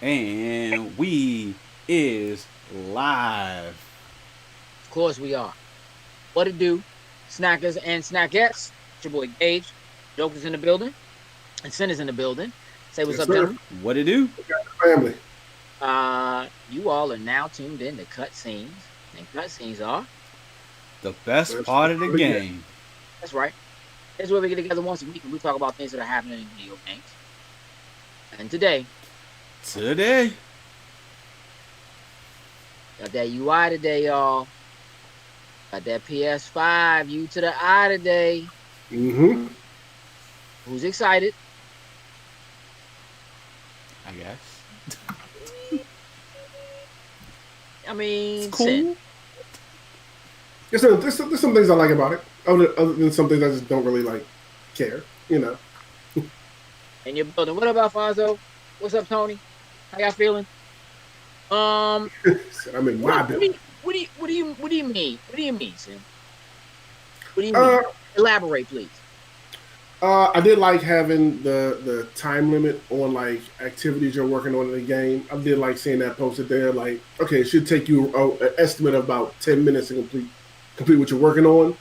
And we is live. Of course we are. What it do, snackers and snackettes? It's your boy Gage. Joker's in the building, and Sin is in the building. Say what's Yes, up, sir. gentlemen. What it do? Family. You all are now tuned in to cutscenes, and cutscenes are The best Let's part of the start again. game. that's right. It's where we get together once a week and we talk about things that are happening in video games. And today, Today, got that UI today, y'all. Got that PS5 U to the I today. Mm-hmm. Who's excited? I guess. I It's mean, Sin. cool. There's some things I like about it, other than some things I just don't really like care. You know. In your building. What about Fonzo? What's up, Tony? How y'all feeling? Um, I'm in my building. what do you mean? What do you mean, Sim? What do you Uh, mean? Elaborate, please. I did like having the time limit on like activities you're working on in the game. I did like seeing that posted there. Like, okay, it should take you an estimate of about 10 minutes to complete what you're working on.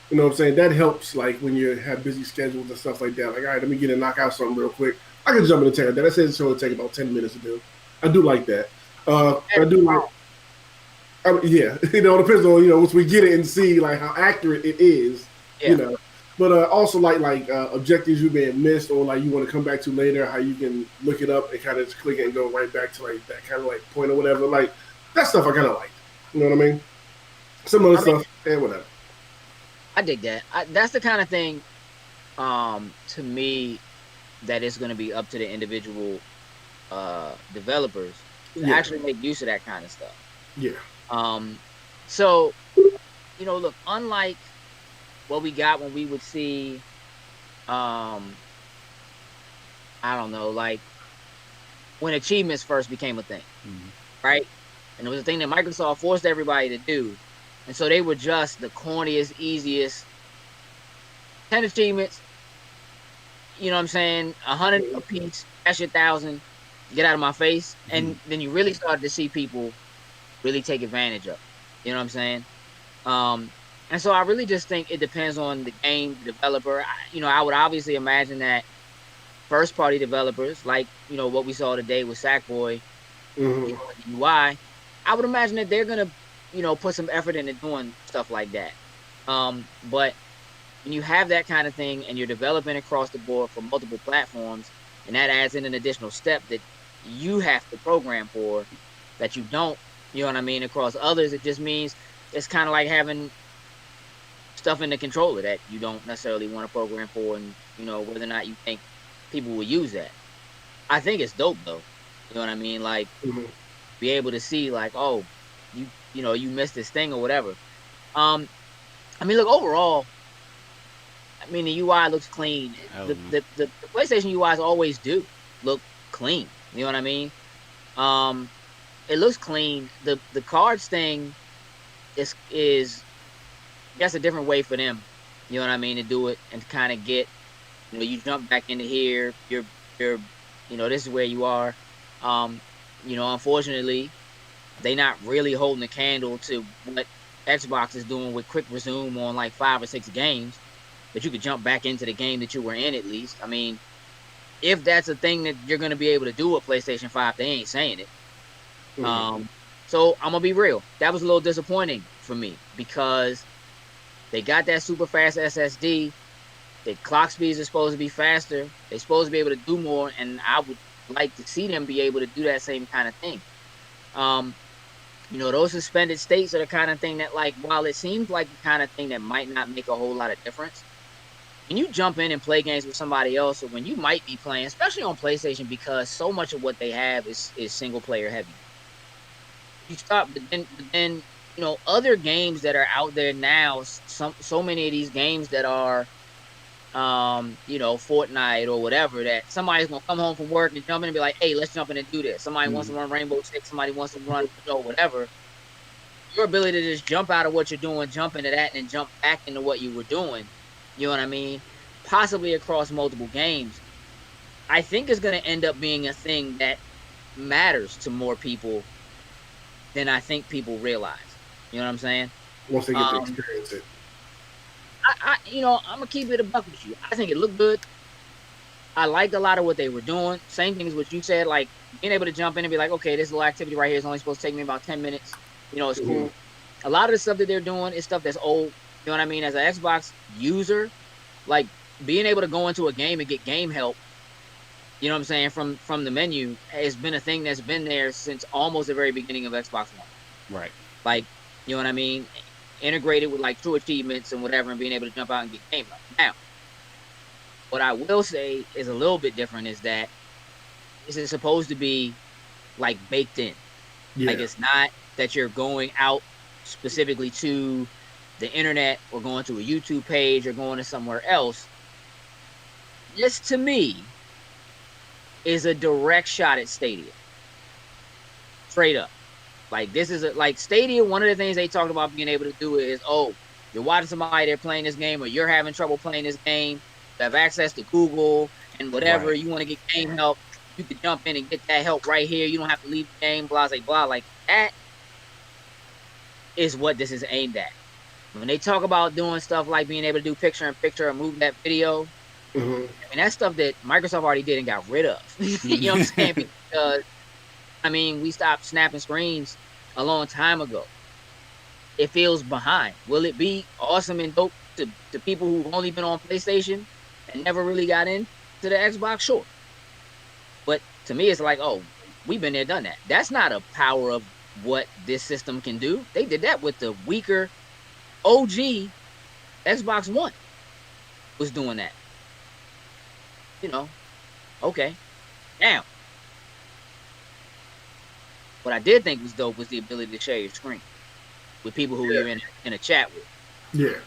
You know what I'm saying? That helps like when you have busy schedules and stuff like that. Like, all right, let me get and knock out something real quick. I can jump in and take that. That says it's going to take about 10 minutes to do. I do like that. I That's do like, wrong. yeah, it depends on once we get it and see like how accurate it is, you Yeah. know. But also like objectives you may have missed or like you want to come back to later, how you can look it up and kind of just click it and go right back to like that kind of like point or whatever. Like that stuff I kind of like. You know what I mean? Some other I mean, stuff, whatever. I dig that. That's the kind of thing, to me, that is going to be up to the individual developers to Yeah, actually make use of that kind of stuff. yeah, Um, so look, unlike what we got when we would see, um, I don't know, like when achievements first became a thing, Mhm. right? And it was a thing that Microsoft forced everybody to do. And so they were just the corniest, easiest 10 achievements, you know what I'm saying? 100 a piece, that's your 1,000, get out of my face. Mhm. And then you really started to see people really take advantage of it. You know what I'm saying? Um, and so I really just think it depends on the game, the developer. I would obviously imagine that first party developers, like, what we saw today with Sackboy, hmm in the UI, I would imagine that they're gonna, put some effort into doing stuff like that. But when you have that kind of thing and you're developing across the board for multiple platforms, and that adds in an additional step that you have to program for that you don't, you know what I mean, across others, it just means it's kind of like having stuff in the controller that you don't necessarily want to program for, and whether or not you think people will use that. I think it's dope though. You know what I mean? Like, hmm be able to see like, oh, you missed this thing or whatever. Um, I mean, look, overall, I mean, the UI looks clean. Hell The PlayStation UIs always do look clean. You know what I mean? Um, it looks clean. The cards thing is that's a different way for them. You know what I mean, to do it and to kind of get, you jump back into here. You're this is where you are. Um, unfortunately, they not really holding a candle to what Xbox is doing with quick resume on like 5 or 6 games that you could jump back into the game that you were in at least. I mean, if that's a thing that you're going to be able to do with PlayStation 5, they ain't saying it. hmm Um, so I'm gonna be real. That was a little disappointing for me because they got that super fast SSD. The clock speeds are supposed to be faster. They're supposed to be able to do more, and I would like to see them be able to do that same kind of thing. Um, those suspended states are the kind of thing that, like, while it seems like the kind of thing that might not make a whole lot of difference, when you jump in and play games with somebody else, or when you might be playing, especially on PlayStation, because so much of what they have is single player heavy. You stop, but then other games that are out there now, so many of these games that are Fortnite or whatever, that somebody's gonna come home from work and jump in and be like, hey, let's jump in and do this. Somebody wants to Mhm. run Rainbow Six, somebody wants to run, whatever. Your ability to just jump out of what you're doing, jump into that, and then jump back into what you were doing, you know what I mean? Possibly across multiple games, I think is gonna end up being a thing that matters to more people than I think people realize. You know what I'm saying? Once they get to experience it. I'm gonna keep it a buck with you. I think it looked good. I liked a lot of what they were doing. Same thing as what you said, like being able to jump in and be like, okay, this little activity right here is only supposed to take me about 10 minutes. It's cool. A lot of the stuff that they're doing is stuff that's old. You know what I mean? As an Xbox user, like being able to go into a game and get game help, you know what I'm saying, from the menu has been a thing that's been there since almost the very beginning of Xbox One. Right. Like, you know what I mean? Integrated with like true achievements and whatever, and being able to jump out and get game help. Now, what I will say is a little bit different is that this is supposed to be like baked in. Yeah. Like it's not that you're going out specifically to the internet or going to a YouTube page or going to somewhere else. This to me is a direct shot at Stadia. Straight up. Like this is like Stadia, one of the things they talked about being able to do is, you're watching somebody, they're playing this game, or you're having trouble playing this game. You have access to Google and whatever. Right. You want to get game help, you can jump in and get that help right here. You don't have to leave the game, blah, blah, blah. Like that is what this is aimed at. When they talk about doing stuff like being able to do picture-in-picture or move that video, I mean, that's stuff that Microsoft already did and got rid of. You know what I'm saying? Because, I mean, we stopped snapping screens a long time ago. It feels behind. Will it be awesome and dope to people who've only been on PlayStation and never really got into the Xbox? Sure. But to me, it's like, we've been there, done that. That's not a power of what this system can do. They did that with the weaker OG Xbox One was doing that. Okay. Now, what I did think was dope was the ability to share your screen with people who you're in a chat with. Yeah.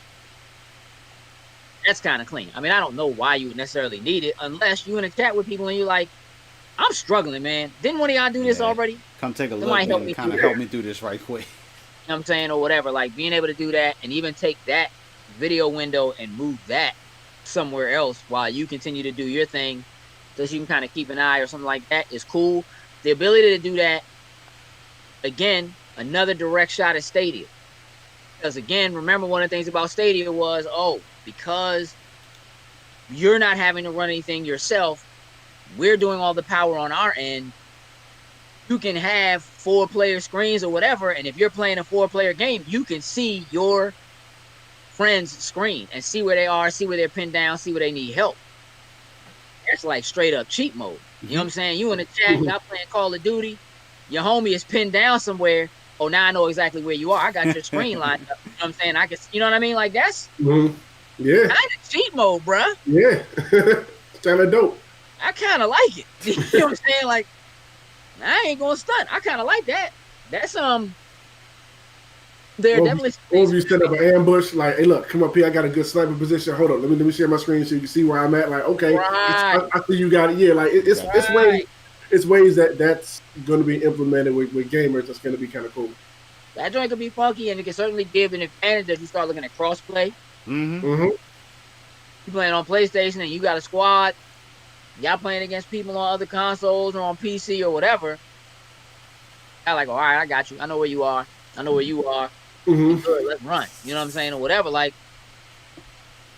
That's kind of clean. I mean, I don't know why you would necessarily need it unless you're in a chat with people and you're like, I'm struggling, man. Didn't one of y'all do this already? Come take a look and kind of help me do this right quick. You know what I'm saying? Or whatever. Like being able to do that and even take that video window and move that somewhere else while you continue to do your thing so you can kind of keep an eye or something like that is cool. The ability to do that, again, another direct shot at Stadia. Because again, remember one of the things about Stadia was, because you're not having to run anything yourself, we're doing all the power on our end. You can have 4-player screens or whatever, and if you're playing a 4-player game, you can see your friend's screen and see where they are, see where they're pinned down, see where they need help. That's like straight up cheat mode. You know what I'm saying? You in the chat, y'all playing Call of Duty, your homie is pinned down somewhere. Oh, now I know exactly where you are. I got your screen lined up. You know what I'm saying? You know what I mean? Like that's yeah, kind of cheat mode, bruh. Yeah, it's kind of dope. I kind of like it. You know what I'm saying? Like, I ain't gonna stunt. I kind of like that. That's they're definitely. Or if you set up an ambush, like, hey, look, come up here. I got a good sniper position. Hold on, let me share my screen so you can see where I'm at. Like, okay, right. I see you got it. Yeah, like it's right. it's ways that's going to be implemented with gamers. That's going to be kind of cool. That joint could be funky, and it can certainly give an advantage if you start looking at crossplay. You playing on PlayStation and you got a squad. Y'all playing against people on other consoles or on PC or whatever. I like, all right, I got you. I know where you are. I know where you are. Good, let's run. You know what I'm saying? Or whatever. Like,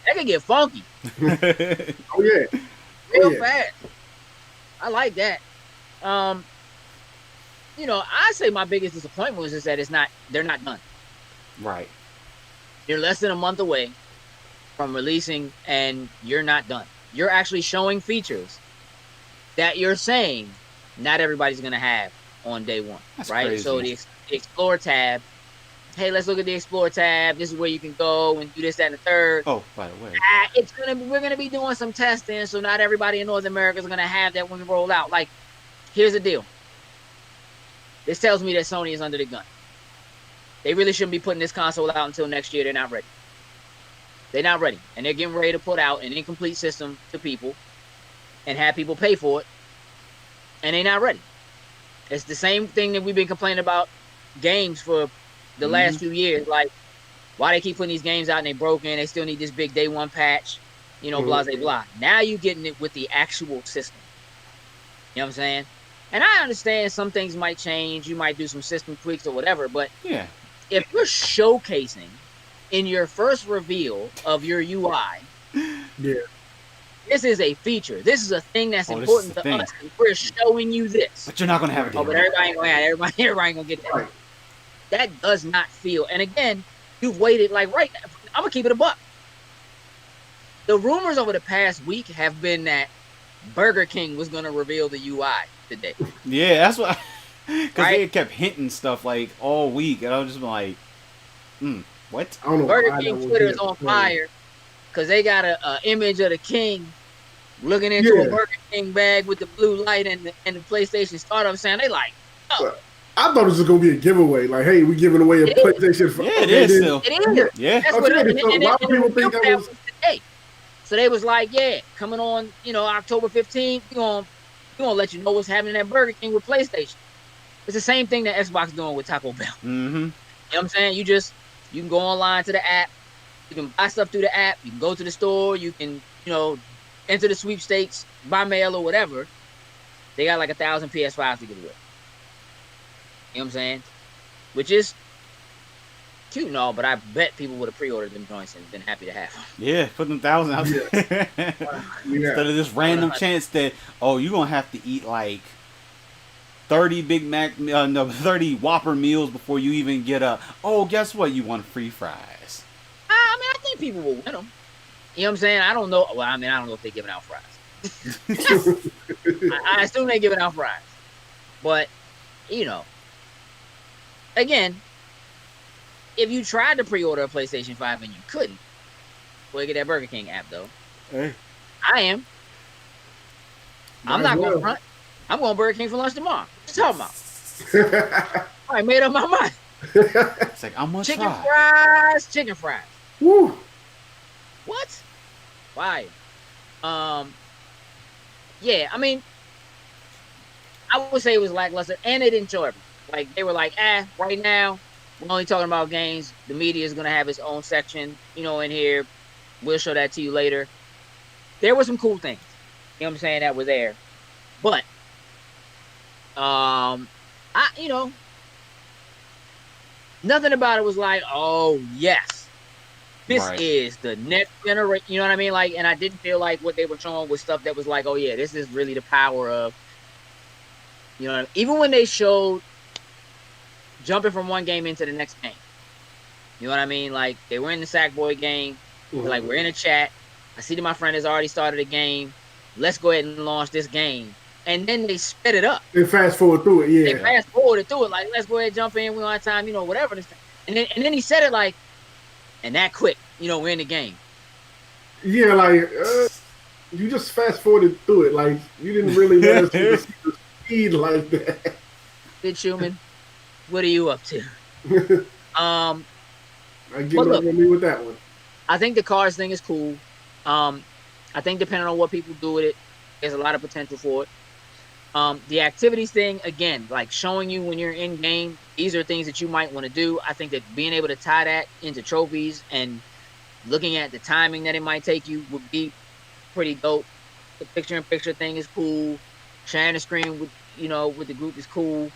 that could get funky. Oh, yeah. Real fast. I like that. I say my biggest disappointment was just that they're not done. Right. You're less than a month away from releasing and you're not done. You're actually showing features that you're saying not everybody's going to have on day one. That's right? Crazy. So the Explore tab, hey, let's look at the Explore tab. This is where you can go and do this, that, and the third. Oh, by the way. We're going to be doing some testing, so not everybody in North America is going to have that when we roll out. Like, here's the deal. This tells me that Sony is under the gun. They really shouldn't be putting this console out until next year. They're not ready. They're not ready. And they're getting ready to put out an incomplete system to people and have people pay for it. And they're not ready. It's the same thing that we've been complaining about games for the last few years. Like, why they keep putting these games out and they broken. They still need this big day one patch. Blah, blah, blah. Now you're getting it with the actual system. You know what I'm saying? And I understand some things might change. You might do some system tweaks or whatever. But Yeah. if you're showcasing in your first reveal of your UI, Yeah. this is a feature. This is a thing that's Oh, this important is the to thing. us. And we're showing you this. But you're not gonna have it. Oh, but everybody ain't gonna have it. Everybody ain't gonna get that. Right. That does not feel. And again, you've waited like right. I'm gonna keep it a buck. The rumors over the past week have been that Burger King was gonna reveal the UI today. Yeah, that's what. Because Right? they had kept hinting stuff like all week, and I was just like, what? I don't know. Burger why that King was Twitter is there. on fire because they got a image of the king looking into a Yeah. Burger King bag with the blue light and the PlayStation startup sound. They like, I thought it was gonna be a giveaway. Like, hey, we giving away a It is. PlayStation. Yeah, it is then- still. it is. Yeah. That's what. Okay, And, so and, a and, lot of people and think that was- today. So they was like, yeah, coming on, October 15th, we're gonna let you know what's happening at Burger King with PlayStation. It's the same thing that Xbox is doing with Taco Bell. Mm-hmm. You know what I'm saying? You can go online to the app, you can buy stuff through the app, you can go to the store, you can, enter the sweepstakes by mail or whatever. They got like 1,000 PS5s to give away. You know what I'm saying? Which is cute and all, but I bet people would have pre-ordered them joints and been happy to have them. Yeah, put them 1,000 out there. Yeah. Instead of this random chance that, you're going to have to eat like 30 Big Mac, 30 Whopper meals before you even get guess what? You want free fries. I think people will win them. You know what I'm saying? I don't know. Well, I don't know if they're giving out fries. I assume they're giving out fries. But, again, if you tried to pre-order a PlayStation 5 and you couldn't, well, get that Burger King app, though. Hey, I am. I'm not going to front. I'm going to Burger King for lunch tomorrow. What you talking about? I made up my mind. It's like, I'm going to Chicken try. fries. Woo. What? Why? Yeah, I mean, I would say it was lackluster, and they didn't show everything. Like, they were like, right now, we're only talking about games. The media is going to have its own section, in here. We'll show that to you later. There were some cool things, you know what I'm saying, that were there. But, nothing about it was like, oh, yes. This Right. is the next generation, you know what I mean? Like, and I didn't feel like what they were showing was stuff that was like, oh yeah, this is really the power of, even when they showed jumping from one game into the next game. You know what I mean? Like, they were in the Sackboy game. They're like, we're in a chat. I see that my friend has already started a game. Let's go ahead and launch this game. And then they sped it up. They fast forward through it, They yeah. fast forwarded through it. Like, let's go ahead and jump in. We don't have time, whatever. And then he said it like, and that quick, we're in the game. Yeah, like you just fast forwarded through it. Like you didn't really let us see the speed like that. Good Schumann, what are you up to? I get But look, with me with that one. I think the cars thing is cool. I think depending on what people do with it, there's a lot of potential for it. The activities thing, again, like showing you when you're in game, these are things that you might want to do. I think that being able to tie that into trophies and looking at the timing that it might take you would be pretty dope. The picture-in-picture thing is cool. Sharing the screen with the group is cool.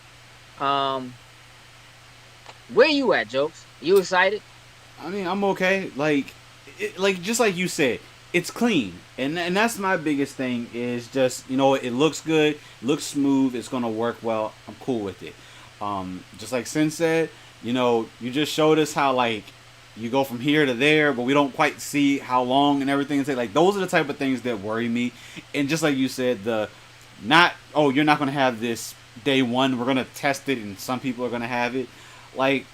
Where you at, Jokes? You excited? I mean, I'm okay. Like just like you said, it's clean, and that's my biggest thing is just it looks good, it looks smooth, it's gonna work well. I'm cool with it. Just like Sin said, you just showed us how like you go from here to there, but we don't quite see how long and everything. And like those are the type of things that worry me. And just like you said, you're not gonna have this day one. We're gonna test it, and some people are gonna have it. Like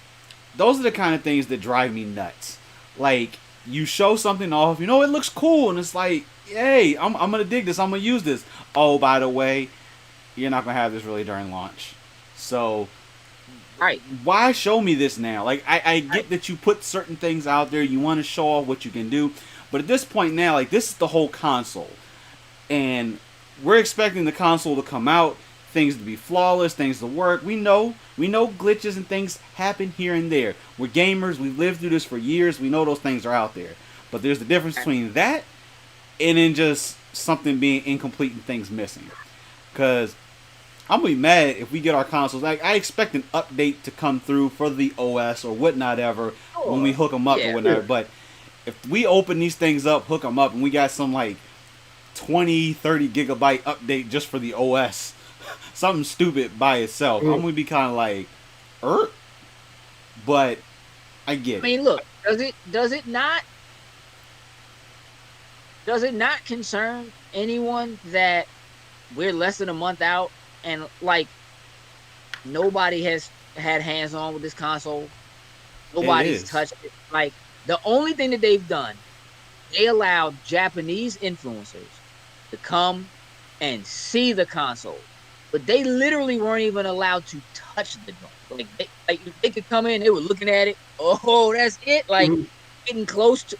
those are the kind of things that drive me nuts. Like you show something off, it looks cool, and it's like, hey, I'm gonna dig this, I'm gonna use this. Oh, by the way, you're not gonna have this really during launch. So, Right. why show me this now? Like I get that you put certain things out there, you want to show off what you can do, but at this point now, like this is the whole console, and we're expecting the console to come out, things to be flawless, things to work. We know glitches and things happen here and there. We're gamers. We've lived through this for years. We know those things are out there. But there's the difference between that and then just something being incomplete and things missing. Because I'm gonna be mad if we get our consoles. Like I expect an update to come through for the OS or whatnot ever when we Sure. hook them up or Yeah. whatnot. Yeah. But if we open these things up, hook them up, and we got some like 20, 30 gigabyte update just for the OS, something stupid by itself, I'm gonna be kind of like, but I I get it. mean, look, does it not concern anyone that we're less than a month out and like nobody has had hands on with this console? Nobody's is. touched it. Like the only thing that they've done, they allowed Japanese influencers to come and see the console, but they literally weren't even allowed to touch the joint. Like they could come in, they were looking at it. Oh, that's it. Like Mhm. getting close to,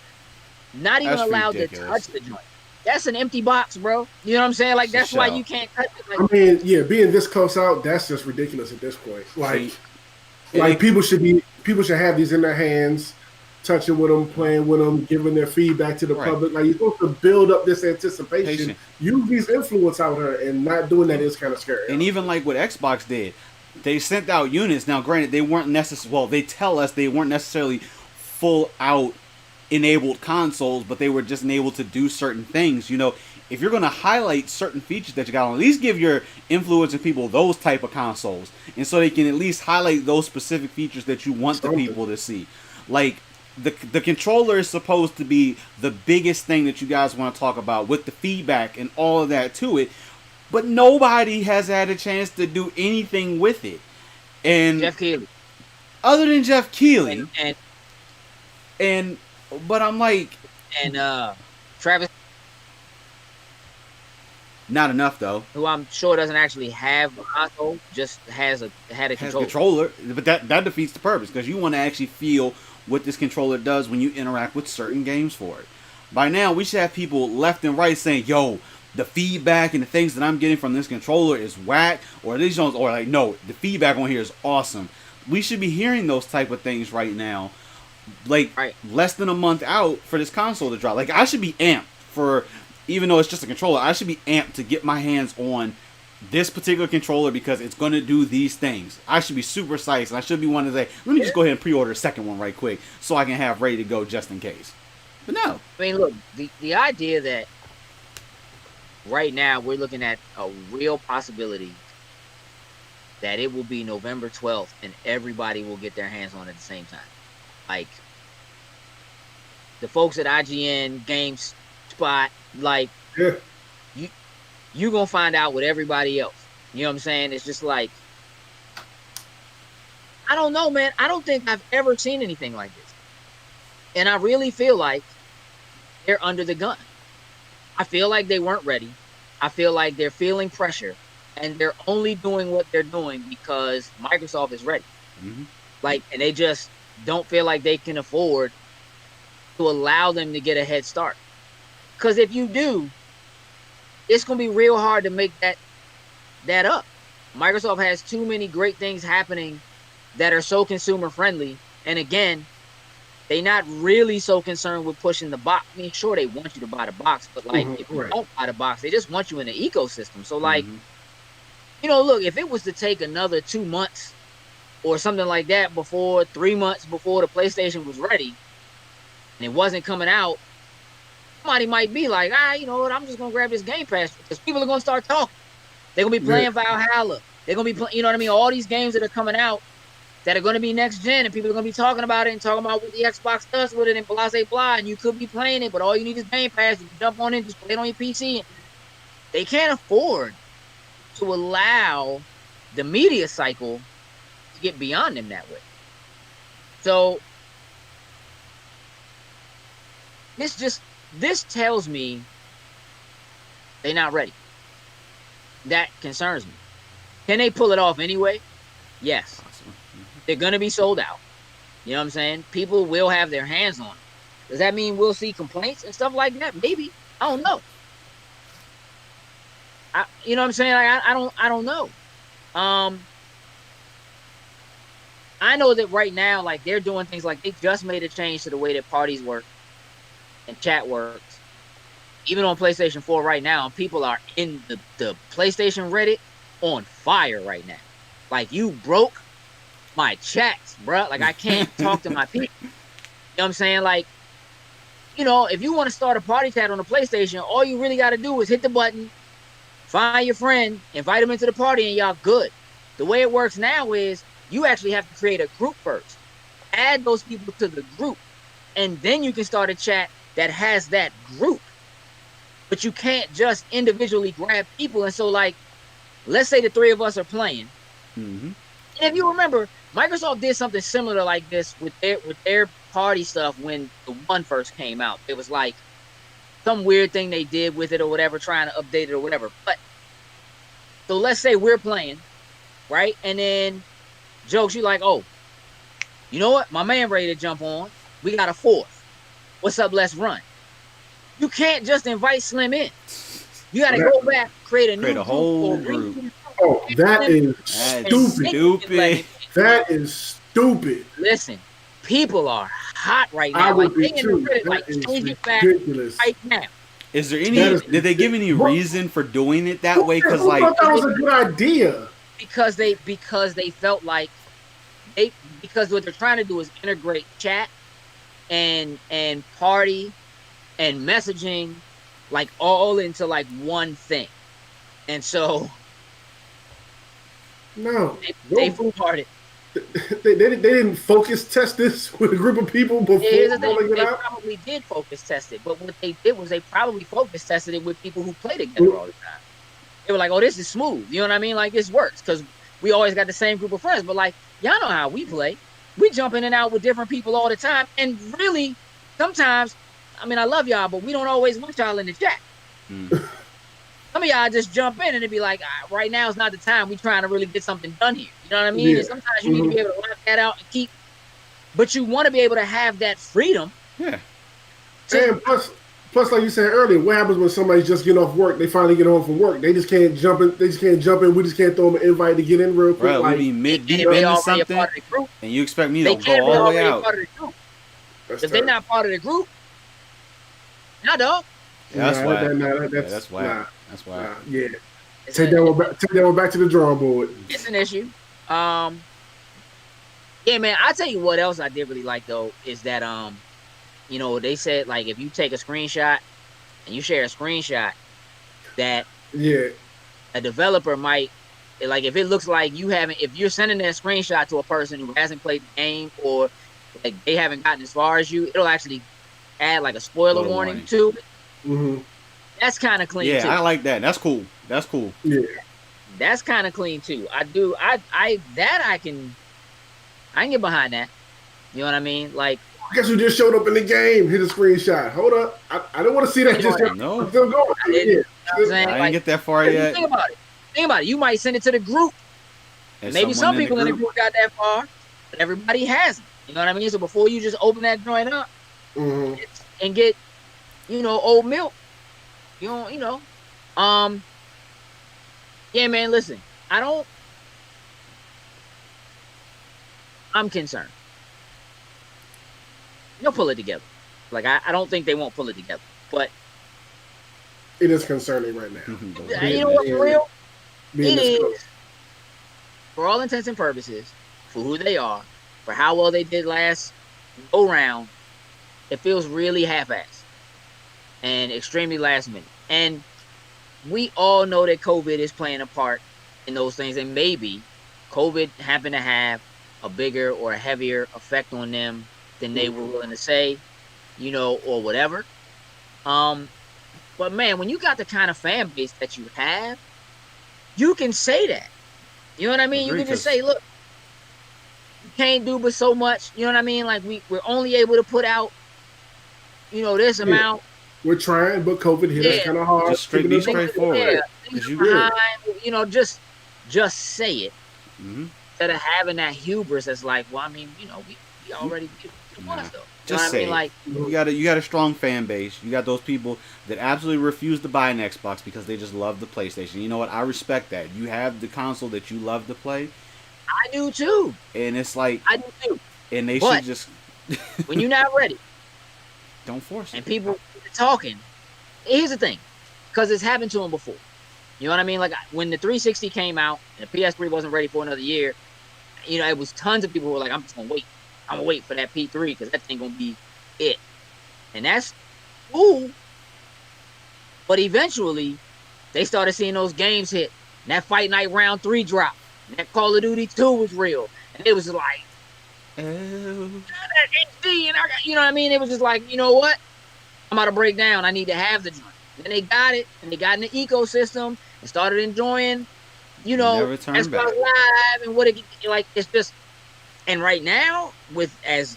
not even That's allowed ridiculous. to touch the joint. That's an empty box, bro. You know what I'm saying? Like It's a that's why shell. you can't touch it. I Like, mean, yeah, being this close out, that's just ridiculous at this point. Like, See, like people should have these in their hands, touching with them, playing with them, giving their feedback to the Right. public. Like you're supposed to build up this anticipation, Patient. use these influence out here, and not doing that is kind of scary. And even like what Xbox did, they sent out units. Now, granted, they weren't necessarily. Well, they tell us they weren't necessarily full out enabled consoles, but they were just enabled to do certain things. You know, if you're going to highlight certain features that you got on, at least give your influencing people those type of consoles, and so they can at least highlight those specific features that you want the Something. people to see. Like the controller is supposed to be the biggest thing that you guys want to talk about with the feedback and all of that to it, but nobody has had a chance to do anything with it. And Jeff Keighley other than Jeff Keighley, and but I'm like, Travis, not enough though. who I'm sure doesn't actually have a console, just had a Has controller. controller, but that defeats the purpose because you want to actually feel what this controller does when you interact with certain games for it. By now, we should have people left and right saying, "Yo, the feedback and the things that I'm getting from this controller is whack," or these ones, or like, "No, the feedback on here is awesome." We should be hearing those type of things right now, like Right. less than a month out for this console to drop. Like I should be amped for, even though it's just a controller, I should be amped to get my hands on this particular controller because it's going to do these things. I should be super psyched, and I should be one to say, let me just go ahead and pre-order a second one right quick so I can have ready to go just in case. But no. I mean, look, the idea that right now we're looking at a real possibility that it will be November 12th and everybody will get their hands on it at the same time. Like the folks at IGN, GameSpot, like Yeah. you gonna find out with everybody else. You know what I'm saying? It's just like, I don't know, man. I don't think I've ever seen anything like this. And I really feel like they're under the gun. I feel like they weren't ready. I feel like they're feeling pressure. And they're only doing what they're doing because Microsoft is ready. Mm-hmm. Like, and they just don't feel like they can afford to allow them to get a head start. Because if you do, it's going to be real hard to make that up. Microsoft has too many great things happening that are so consumer friendly. And again, they're not really so concerned with pushing the box. I mean, sure, they want you to buy the box, but like, if you Right. don't buy the box, they just want you in the ecosystem. So like, Mhm. you know, look, if it was to take another 2 months or something like that before 3 months before the PlayStation was ready and it wasn't coming out, somebody might be like, you know what, I'm just going to grab this Game Pass because people are going to start talking. They're going to be playing Valhalla. They're going to be playing, you know what I mean? All these games that are coming out that are going to be next gen and people are going to be talking about it and talking about what the Xbox does with it and blah, blah, blah. And you could be playing it, but all you need is Game Pass. You can jump on it, just play it on your PC. They can't afford to allow the media cycle to get beyond them that way. So this tells me they're not ready. That concerns me. Can they pull it off anyway? Yes. They're going to be sold out. You know what I'm saying? People will have their hands on it. Does that mean we'll see complaints and stuff like that? Maybe. I don't know. You know what I'm saying? Like, I don't know. I know that right now, like, they're doing things like they just made a change to the way that parties work and chat works. Even on PlayStation 4 right now, people are in the PlayStation Reddit on fire right now. Like, you broke my chats, bruh. Like, I can't talk to my people. You know what I'm saying? Like, you know, if you want to start a party chat on the PlayStation, all you really got to do is hit the button, find your friend, invite them into the party, and y'all good. The way it works now is you actually have to create a group first. Add those people to the group, and then you can start a chat that has that group. But you can't just individually grab people. And so, like, let's say the three of us are playing. Mm-hmm. And if you remember, Microsoft did something similar like this with their party stuff when the one first came out. It was like some weird thing they did with it or whatever, trying to update it or whatever. But so let's say we're playing, right? And then Jokes, you like, oh, you know what? My man ready to jump on. We got a fourth. What's up? Let's run. You can't just invite Slim in. You got to go back, create a new whole group. Oh, that is stupid. That is stupid. Listen, people are hot right now. I would like, be they too. like, That is change it back ridiculous. right now. Is there any? Did they give any reason for doing it that way? Because like, thought that was a good idea. Because they felt like because what they're trying to do is integrate chat and party and messaging like all into like one thing, and so they foolhardy. They didn't focus test this with a group of people before rolling it out. They probably did focus test it, but what they did was they probably focus tested it with people who play together all the time. They were like, "Oh, this is smooth." You know what I mean? Like, this works because we always got the same group of friends. But like, y'all know how we play. We jump in and out with different people all the time, and really, sometimes, I mean, I love y'all, but we don't always want y'all in the chat. Some of y'all just jump in and it'd be like, right now is not the time. We trying to really get something done here. You know what I mean? Yeah. And sometimes you need to be able to lock that out and keep, but you want to be able to have that freedom. Yeah. And plus, like you said earlier, what happens when somebody's just getting off work? They finally get home from work. They just can't jump in. We just can't throw them an invite to get in real quick. Right, like, we be mid deep into something, and you expect me to go all the way out. If they're not part of the group, nah, dog. Yeah, that's why. That's why. That's why. Yeah. Take that one back to the drawing board. It's an issue. Yeah, man. I tell you what else I did really like though is that you know, they said like if you take a screenshot and you share a screenshot, that a developer might like if it looks like you haven't, if you're sending that screenshot to a person who hasn't played the game or like they haven't gotten as far as you, it'll actually add like a spoiler warning to it. Mm-hmm. That's kind of clean too. Yeah, I like that. That's cool. Yeah. That's kind of clean too. I can get behind that. You know what I mean? Like, I guess you just showed up in the game, hit a screenshot. Hold up. I don't want to see that just yet. No. I'm still going. I didn't get that far yet. Think about it. You might send it to the group. And maybe some people in the group got that far, but everybody hasn't. You know what I mean? So before you just open that joint up and get, you know, old milk, yeah, man, listen, I'm concerned. They'll pull it together. Like, I don't think they won't pull it together, but it is concerning right now. You know what's real? It is, for all intents and purposes, for who they are, for how well they did last go round, it feels really half-assed and extremely last minute. And we all know that COVID is playing a part in those things, and maybe COVID happened to have a bigger or a heavier effect on them than they were willing to say, you know, or whatever. But man, when you got the kind of fan base that you have, you can say that. You know what I mean? You can just say, look, you can't do but so much. You know what I mean? Like we're only able to put out, you know, this amount. We're trying, but COVID hit us kind of hard. Just straightforward. Yeah, you know, just say it. Instead of having that hubris that's like, well, I mean, you know, we already won though. Just say, like, you got a strong fan base. You got those people that absolutely refuse to buy an Xbox because they just love the PlayStation. You know what? I respect that. You have the console that you love to play. I do too. And it's like, I do too. And they should just when you're not ready, don't force it. And people talking. Here's the thing, because it's happened to them before. You You know what I mean? Like when the 360 came out and the PS3 wasn't ready for another year, you know, it was tons of people who were like, I'm just gonna wait. I'm gonna wait for that P3 because that thing gonna be it. And that's cool. But eventually, they started seeing those games hit. And that Fight Night Round 3 dropped. And that Call of Duty 2 was real. And it was like, Oh. that HD, and I got, you know what I mean? It was just like, you know what? I'm about to break down. I need to have the joint. And they got it, and they got in the ecosystem and started enjoying, you know, Never turn Xbox back. Live and what it like. It's just, and right now with as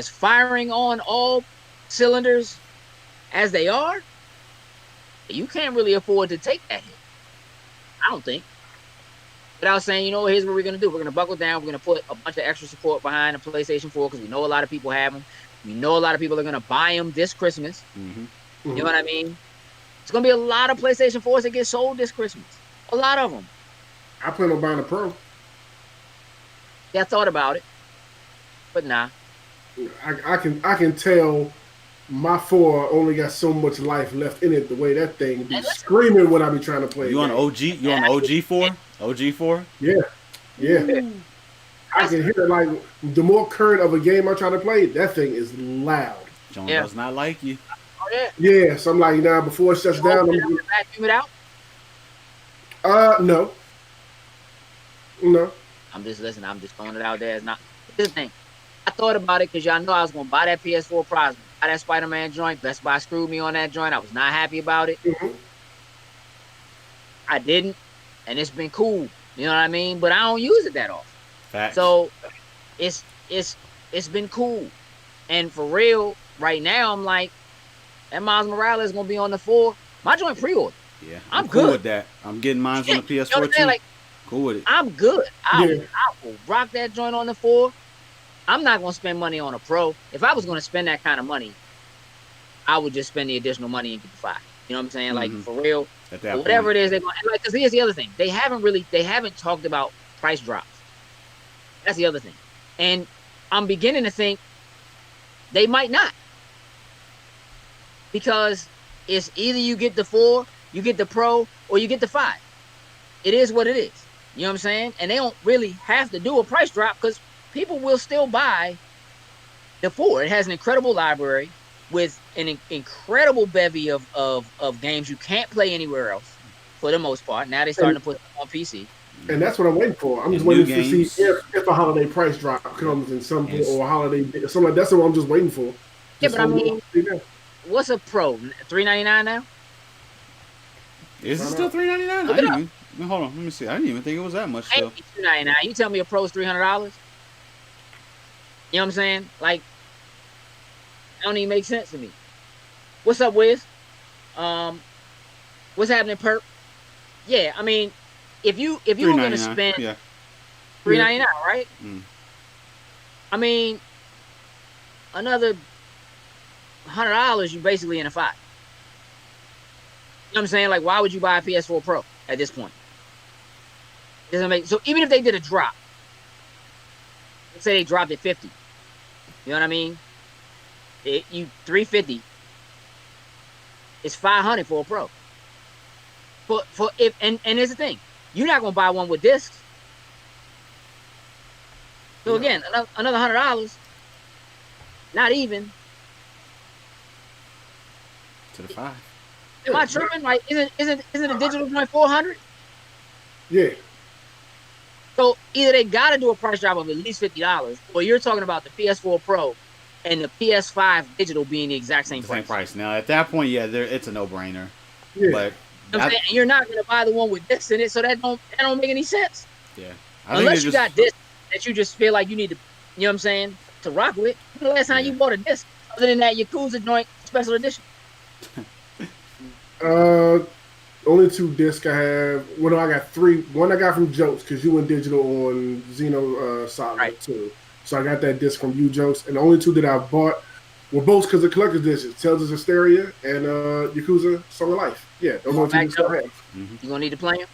firing on all cylinders as they are, you can't really afford to take that hit. I don't think. Without saying, you know, here's what we're going to do. We're going to buckle down. We're going to put a bunch of extra support behind the PlayStation 4 because we know a lot of people have them. We know a lot of people are going to buy them this Christmas. Mm-hmm. You know what I mean? It's going to be a lot of PlayStation 4s that get sold this Christmas. A lot of them. I plan on buying a Pro. Yeah, I thought about it. But nah. I can tell my 4 only got so much life left in it. The way that thing be screaming when I be trying to play. You on OG? You on OG 4? OG 4? Yeah. I can hear it like the more current of a game I try to play, that thing is loud. John does not like you. Oh, yeah. Yeah, so I'm like, nah, before it shuts down, I'm gonna vacuum it out. No. I'm just throwing it out there. It's not. Here's the thing. I thought about it because y'all know I was gonna buy that PS4 prize, buy that Spider-Man joint. Best Buy screwed me on that joint. I was not happy about it. Mm-hmm. I didn't, and it's been cool. You know what I mean? But I don't use it that often. Facts. So it's been cool. And for real, right now I'm like, that Miles Morales is gonna be on the 4. My joint pre-order. Yeah, I'm cool good with that. I'm getting mine on the PS4 you know what I'm saying? too. Like, Cool with it. I'm good. I will rock that joint on the 4. I'm not gonna spend money on a Pro. If I was gonna spend that kind of money, I would just spend the additional money and get the 5. You know what I'm saying? Like for real. At that whatever point. it is they're going, like, because here's the other thing. They haven't talked about price drops. That's the other thing. And I'm beginning to think they might not. Because it's either you get the 4, you get the Pro, or you get the 5. It is what it is. You know what I'm saying? And they don't really have to do a price drop because people will still buy the 4. It has an incredible library with an incredible bevy of games you can't play anywhere else for the most part. Now they're starting to put them on PC. And that's what I'm waiting for. I'm just waiting to see if a holiday price drop comes in some or a holiday something like that's what I'm just waiting for. Yeah, but I mean, what's a Pro? $399 now? Is it still $399? Hold on, let me see. I didn't even think it was that much. Still. $299. You tell me a Pro's $300? You know what I'm saying? Like, that don't even make sense to me. What's up, Wiz? What's happening, Perp? Yeah, I mean, if you were gonna spend $399, right? Mm. I mean, another $100, you basically in a 5. You know what I'm saying? Like, why would you buy a PS4 Pro at this point? Doesn't make so. Even if they did a drop, let's say they dropped at 50. You know what I mean? You 350. It's 500 for a Pro. For if and here's the thing, you're not gonna buy one with discs. So again, another $100. Not even to the 5. Am I tripping? Like, isn't a digital joint $400? Yeah. So either they got to do a price drop of at least $50, or you're talking about the PS4 Pro and the PS5 digital being the exact same price. Now at that point, it's a no-brainer. Yeah. But and you're not going to buy the one with discs in it, so that don't make any sense. Yeah. Unless you got discs that you just feel like you need to, you know what I'm saying, to rock with. When the last time you bought a disc? Other than that Yakuza joint special edition. Only 2 discs I have. Well, no, I got 3. One I got from Jokes because you went digital on Xeno Saga too. So I got that disc from you, Jokes. And the only 2 that I bought were both because of collector's editions: Tales of Hysteria and Yakuza Song of Life. Yeah, those are 2 discs I have. Mm-hmm. You gonna need to play them?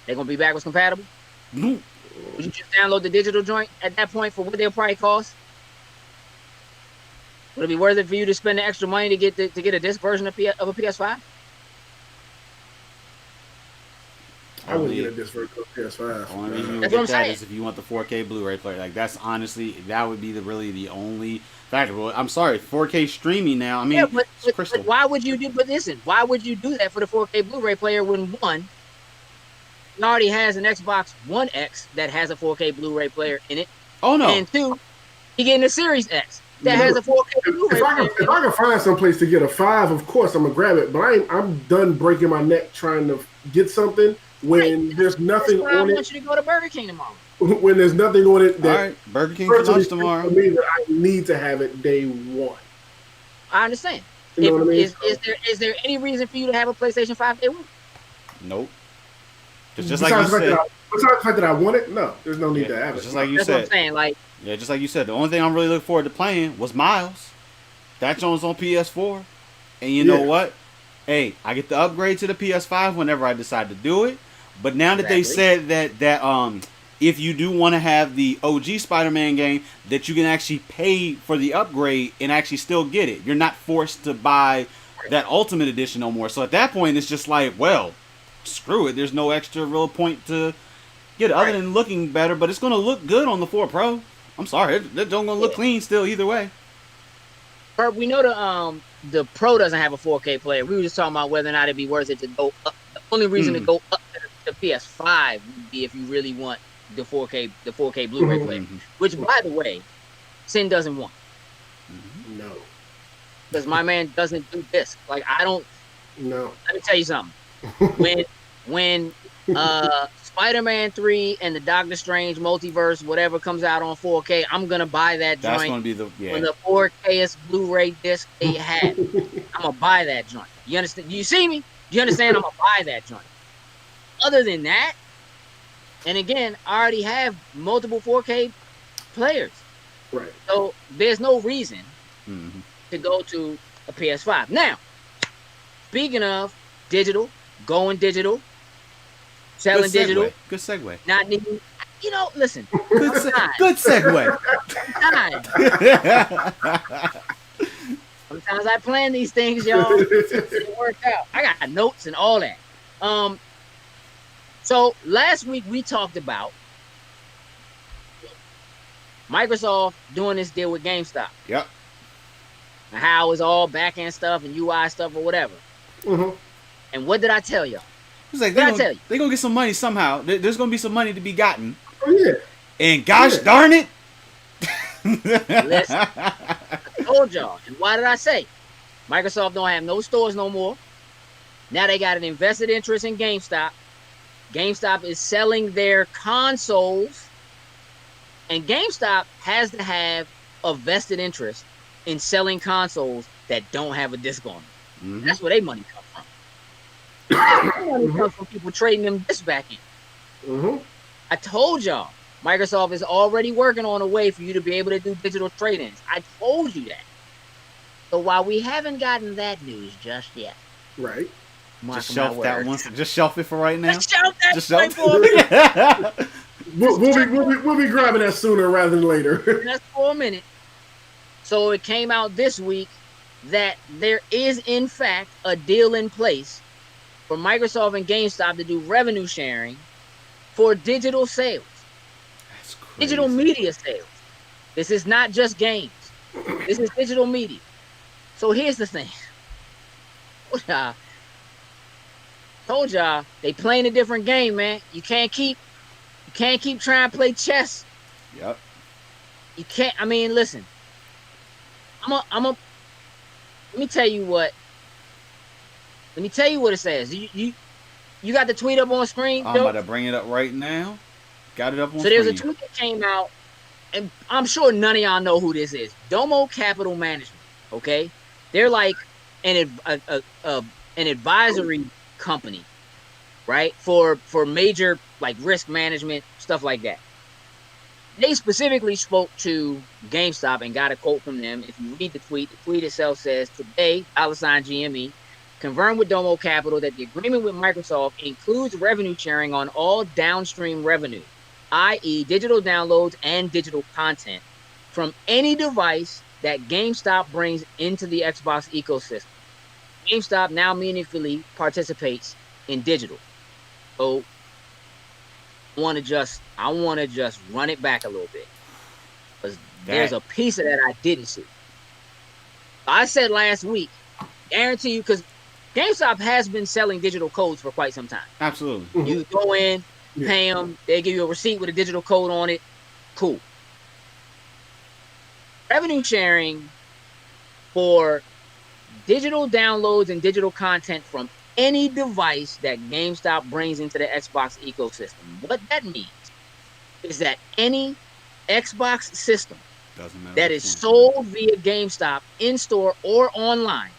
They gonna be backwards compatible? Mm-hmm. Would you just download the digital joint at that point for what they'll probably cost? Would it be worth it for you to spend the extra money to get a disc version of a PS5? I wouldn't get a disc version of PS5. Only reason you would That's what get I'm that saying. is if you want the 4K Blu-ray player. Like that's honestly that would be really the only factor. Well, I'm sorry, 4K streaming now. I mean, Yeah, it's crystal. but why would you do? But listen, why would you do that for the 4K Blu-ray player when one, he already has an Xbox One X that has a 4K Blu-ray player in it, Oh no, and two, he getting a Series X that has a 4K Blu-ray player. If I can find some place to get a 5, of course I'm gonna grab it. But I'm done breaking my neck trying to get something when there's nothing That's why on I it. want you to go to Burger King tomorrow. When there's nothing on it all that right, Burger King for personally lunch speaks tomorrow. to me that I need to have it day one. I understand. You know what I mean? Is there any reason for you to have a PlayStation 5 day one? Nope. Just Besides like you the fact said. that besides the fact that I want it, no, there's no need Yeah, to have just it. like you That's what I'm said. saying. Like, Yeah, just like you said. The only thing I'm really looking forward to playing was Miles. That Jones on PS4, and you know Yeah. what? Hey, I get the upgrade to the PS5 whenever I decide to do it. But now that they Exactly. said that if you do want to have the OG Spider-Man game, that you can actually pay for the upgrade and actually still get it. You're not forced to buy that Ultimate Edition no more. So at that point, it's just like, well, screw it. There's no extra real point to get it other than looking better. But it's going to look good on the 4 Pro. I'm sorry, it's don't going to look clean still either way. Herb, we know the Pro doesn't have a 4K player. We were just talking about whether or not it'd be worth it to go up. The only reason to go up to the PS5 would be if you really want the 4K Blu-ray player. Mhm. Which, by the way, Sin doesn't want, No, because my man doesn't do disc. Like, I don't. no. Let me tell you something. When Spider-Man 3 and the Doctor Strange multiverse, whatever comes out on 4K, I'm gonna buy that That's joint. going to be the When the 4K Blu-ray disc they have, I'm gonna buy that joint. You understand? You see me? You understand? I'm gonna buy that joint. Other than that, and again, I already have multiple 4K players, Right. so there's no reason Mhm. to go to a PS5. Now, speaking of digital, going digital, selling Good segue. digital, Good segue. not needing. You know, listen. Good, good segue. Sometimes I plan these things, y'all. It work out. I got notes and all that. So last week we talked about Microsoft doing this deal with GameStop. Yep. And how it's all back end stuff and UI stuff or whatever. Mhm. And what did I tell y'all? It's like What I tell you? they're gonna get some money somehow. There's gonna be some money to be gotten. Oh yeah. And gosh Yeah. darn it. Listen. I told y'all. And why did I say? Microsoft don't have no stores no more. Now they got an invested interest in GameStop. GameStop is selling their consoles. And GameStop has to have a vested interest in selling consoles that don't have a disc on them. Mhm. That's where their money comes from. Their money comes from people trading them discs back in. Mhm. I told y'all, Microsoft is already working on a way for you to be able to do digital trade-ins. I told you that. So while we haven't gotten that news just yet, Right. mark Just my shelf that words. one. Just shelf it for right now. Just shelf that Just joint shelf for a minute. it. We'll be grabbing that sooner rather than later. Just for a minute. So it came out this week that there is, in fact, a deal in place for Microsoft and GameStop to do revenue sharing for digital sales, That's crazy. digital media sales. This is not just games. This is digital media. So here's the thing. Told y'all they playing a different game, man. You can't keep trying to play chess. Yep. You can't. I mean, listen. Let me tell you what. Let me tell you what it says. You got the tweet up on screen. I'm Joe? about to bring it up right now. Got it up on So there's a screen. tweet that came out, and I'm sure none of y'all know who this is. Domo Capital Management. Okay, they're like an advisory company, right? For major like risk management stuff like that. They specifically spoke to GameStop and got a quote from them. If you read the tweet itself says, "Today, $GME confirmed with Domo Capital that the agreement with Microsoft includes revenue sharing on all downstream revenue, i.e. digital downloads and digital content, from any device that GameStop brings into the Xbox ecosystem. GameStop now meaningfully participates in digital. So I want to just run it back a little bit, because there's a piece of that I didn't see. I said last week, guarantee you, because GameStop has been selling digital codes for quite some time. Absolutely. You go in, pay them, they give you a receipt with a digital code on it. Cool. Revenue sharing for digital downloads and digital content from any device that GameStop brings into the Xbox ecosystem. What that means is that any Xbox system that is sold via GameStop in-store or online,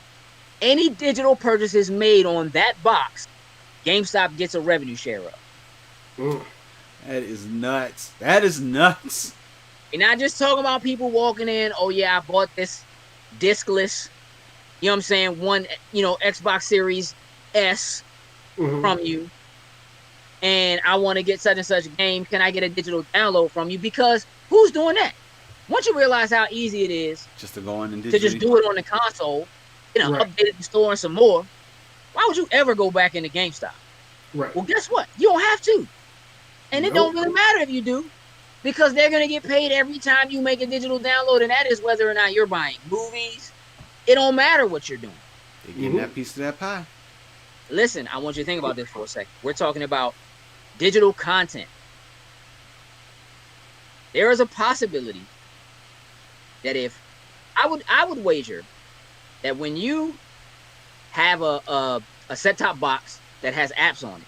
any digital purchases made on that box, GameStop gets a revenue share of. That is nuts. That is nuts. We're not just talking about people walking in, oh yeah, I bought this discless, you know what I'm saying, one, Xbox Series S from you, and I want to get such and such game. Can I get a digital download from you? Because who's doing that? Once you realize how easy it is just to go in and to just do it on the console, update the store and some more, why would you ever go back into GameStop? Right. Well, guess what? You don't have to. And it don't really matter if you do, because they're going to get paid every time you make a digital download, and that is whether or not you're buying movies. It don't matter what you're doing. They're getting that piece of that pie. Listen, I want you to think about this for a second. We're talking about digital content. There is a possibility that if I would wager that when you have a set-top box that has apps on it,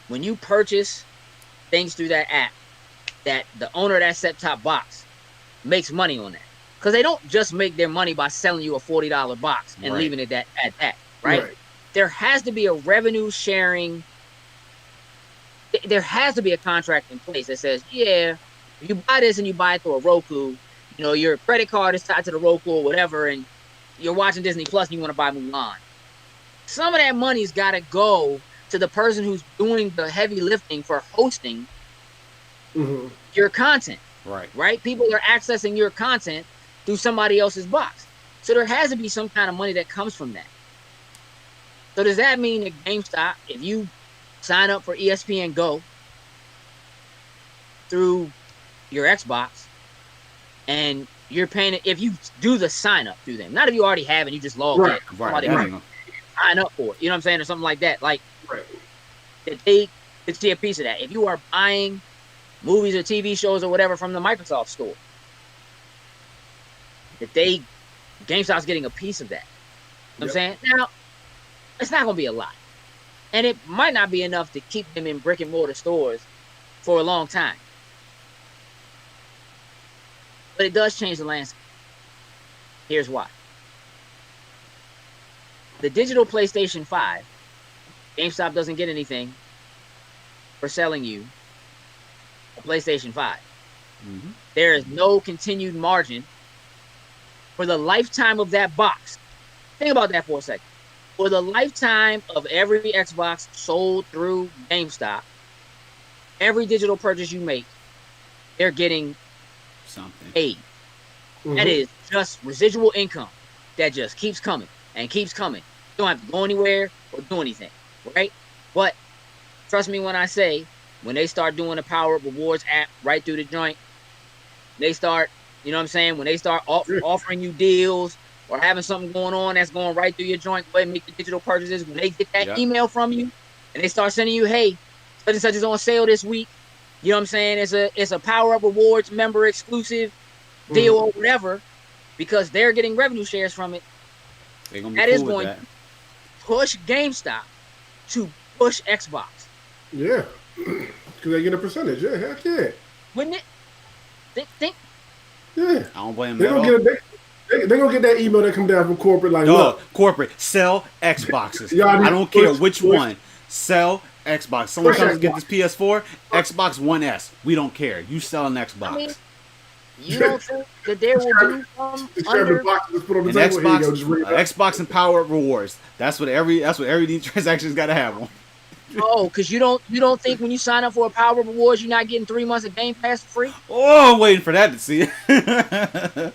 when you purchase things through that app, that the owner of that set-top box makes money on that. Because they don't just make their money by selling you a $40 box and leaving it at that, right? There has to be a revenue sharing. There has to be a contract in place that says, yeah, if you buy this and you buy it through a Roku, your credit card is tied to the Roku or whatever, and you're watching Disney Plus and you want to buy Mulan. Some of that money's got to go to the person who's doing the heavy lifting for hosting your content. Right? People are accessing your content through somebody else's box. So there has to be some kind of money that comes from that. So does that mean that GameStop, if you sign up for ESPN Go through your Xbox and you're paying it, if you do the sign up through them, not if you already have it, you just log in. Sign up for it, you know what I'm saying, or something like that. Like, that they could see a piece of that. If you are buying movies or TV shows or whatever from the Microsoft store, that GameStop's getting a piece of that. You know what I'm saying? Now, it's not going to be a lot. And it might not be enough to keep them in brick and mortar stores for a long time. But it does change the landscape. Here's why. The digital PlayStation 5, GameStop doesn't get anything for selling you a PlayStation 5. There is no continued margin for the lifetime of that box. Think about that for a second. For the lifetime of every Xbox sold through GameStop, every digital purchase you make, they're getting something paid. That is just residual income that just keeps coming and keeps coming. You don't have to go anywhere or do anything, right? But trust me when I say, when they start doing the Power Up Rewards app right through the joint, they start, you know what I'm saying, when they start offering you deals or having something going on that's going right through your joint, go ahead and make the digital purchases. When they get that email from you and they start sending you, hey, such and such is on sale this week, you know what I'm saying, it's a Power Up Rewards member exclusive deal or whatever, because they're getting revenue shares from it. That is going to push GameStop to push Xbox. Yeah, because they get a percentage. Yeah, heck yeah. Wouldn't it? Think. Yeah. I don't blame them. They're going to get that email that come down from corporate like, look. Corporate, sell Xboxes. I don't care which one. Sell Xbox. Someone comes to get this PS4, Xbox One S. We don't care. You sell an Xbox. I mean, you don't think that there will be under an Xbox and Power Up Rewards. That's what every transaction's got to have one. Oh, because you don't think when you sign up for a Power Up Rewards, you're not getting 3 months of Game Pass for free? Oh, I'm waiting for that to see it.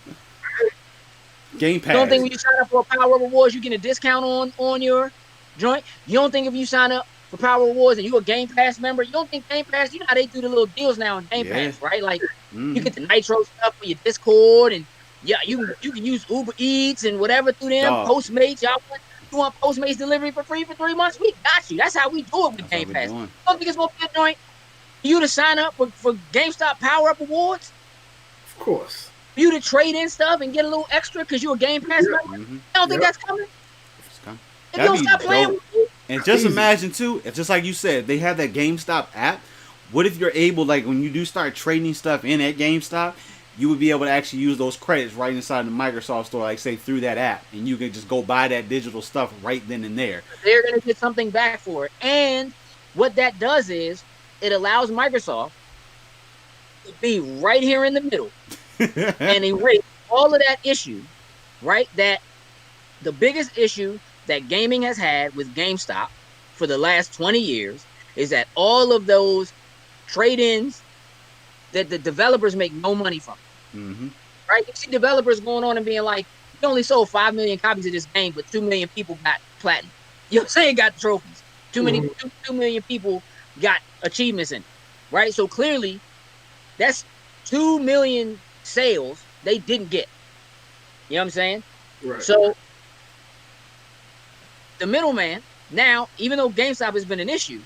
Game You don't think Pass. when you sign up for Power Rewards, you get a discount on your joint? You don't think if you sign up for Power Rewards and you a Game Pass member, you don't think Game Pass, you know how they do the little deals now in Game Yeah. Pass, right? Like you Mm-hmm. get the Nitro stuff for your Discord, and yeah, you can use Uber Eats and whatever through them. Dog. Postmates, you want Postmates delivery for free for 3 months? We got you. That's how we do it with That's what Game we're Pass. doing. You don't think it's gonna be a joint for you to sign up for GameStop Power Up Awards? Of course. For you to trade in stuff and get a little extra because you're a Game Pass Yeah. member? Mm-hmm. You don't think Yep. that's coming? If you That'd don't be stop playing dope. with you, And just Easy. imagine too, if just like you said, they have that GameStop app. What if you're able, like when you do start trading stuff in at GameStop, you would be able to actually use those credits right inside the Microsoft store, like say through that app, and you can just go buy that digital stuff right then and there. they're going to get something back for it. And what that does is it allows Microsoft to be right here in the middle and erase all of that issue, right? That the biggest issue that gaming has had with GameStop for the last 20 years is that all of those trade-ins that the developers make no money from, Mm-hmm. right? You see developers going on and being like, we only sold 5 million copies of this game, but 2 million people got platinum. You know what I'm saying? Got trophies. 2 million people got achievements in it, right? So clearly, that's 2 million sales they didn't get. You know what I'm saying? Right. So the middleman now, even though GameStop has been an issue,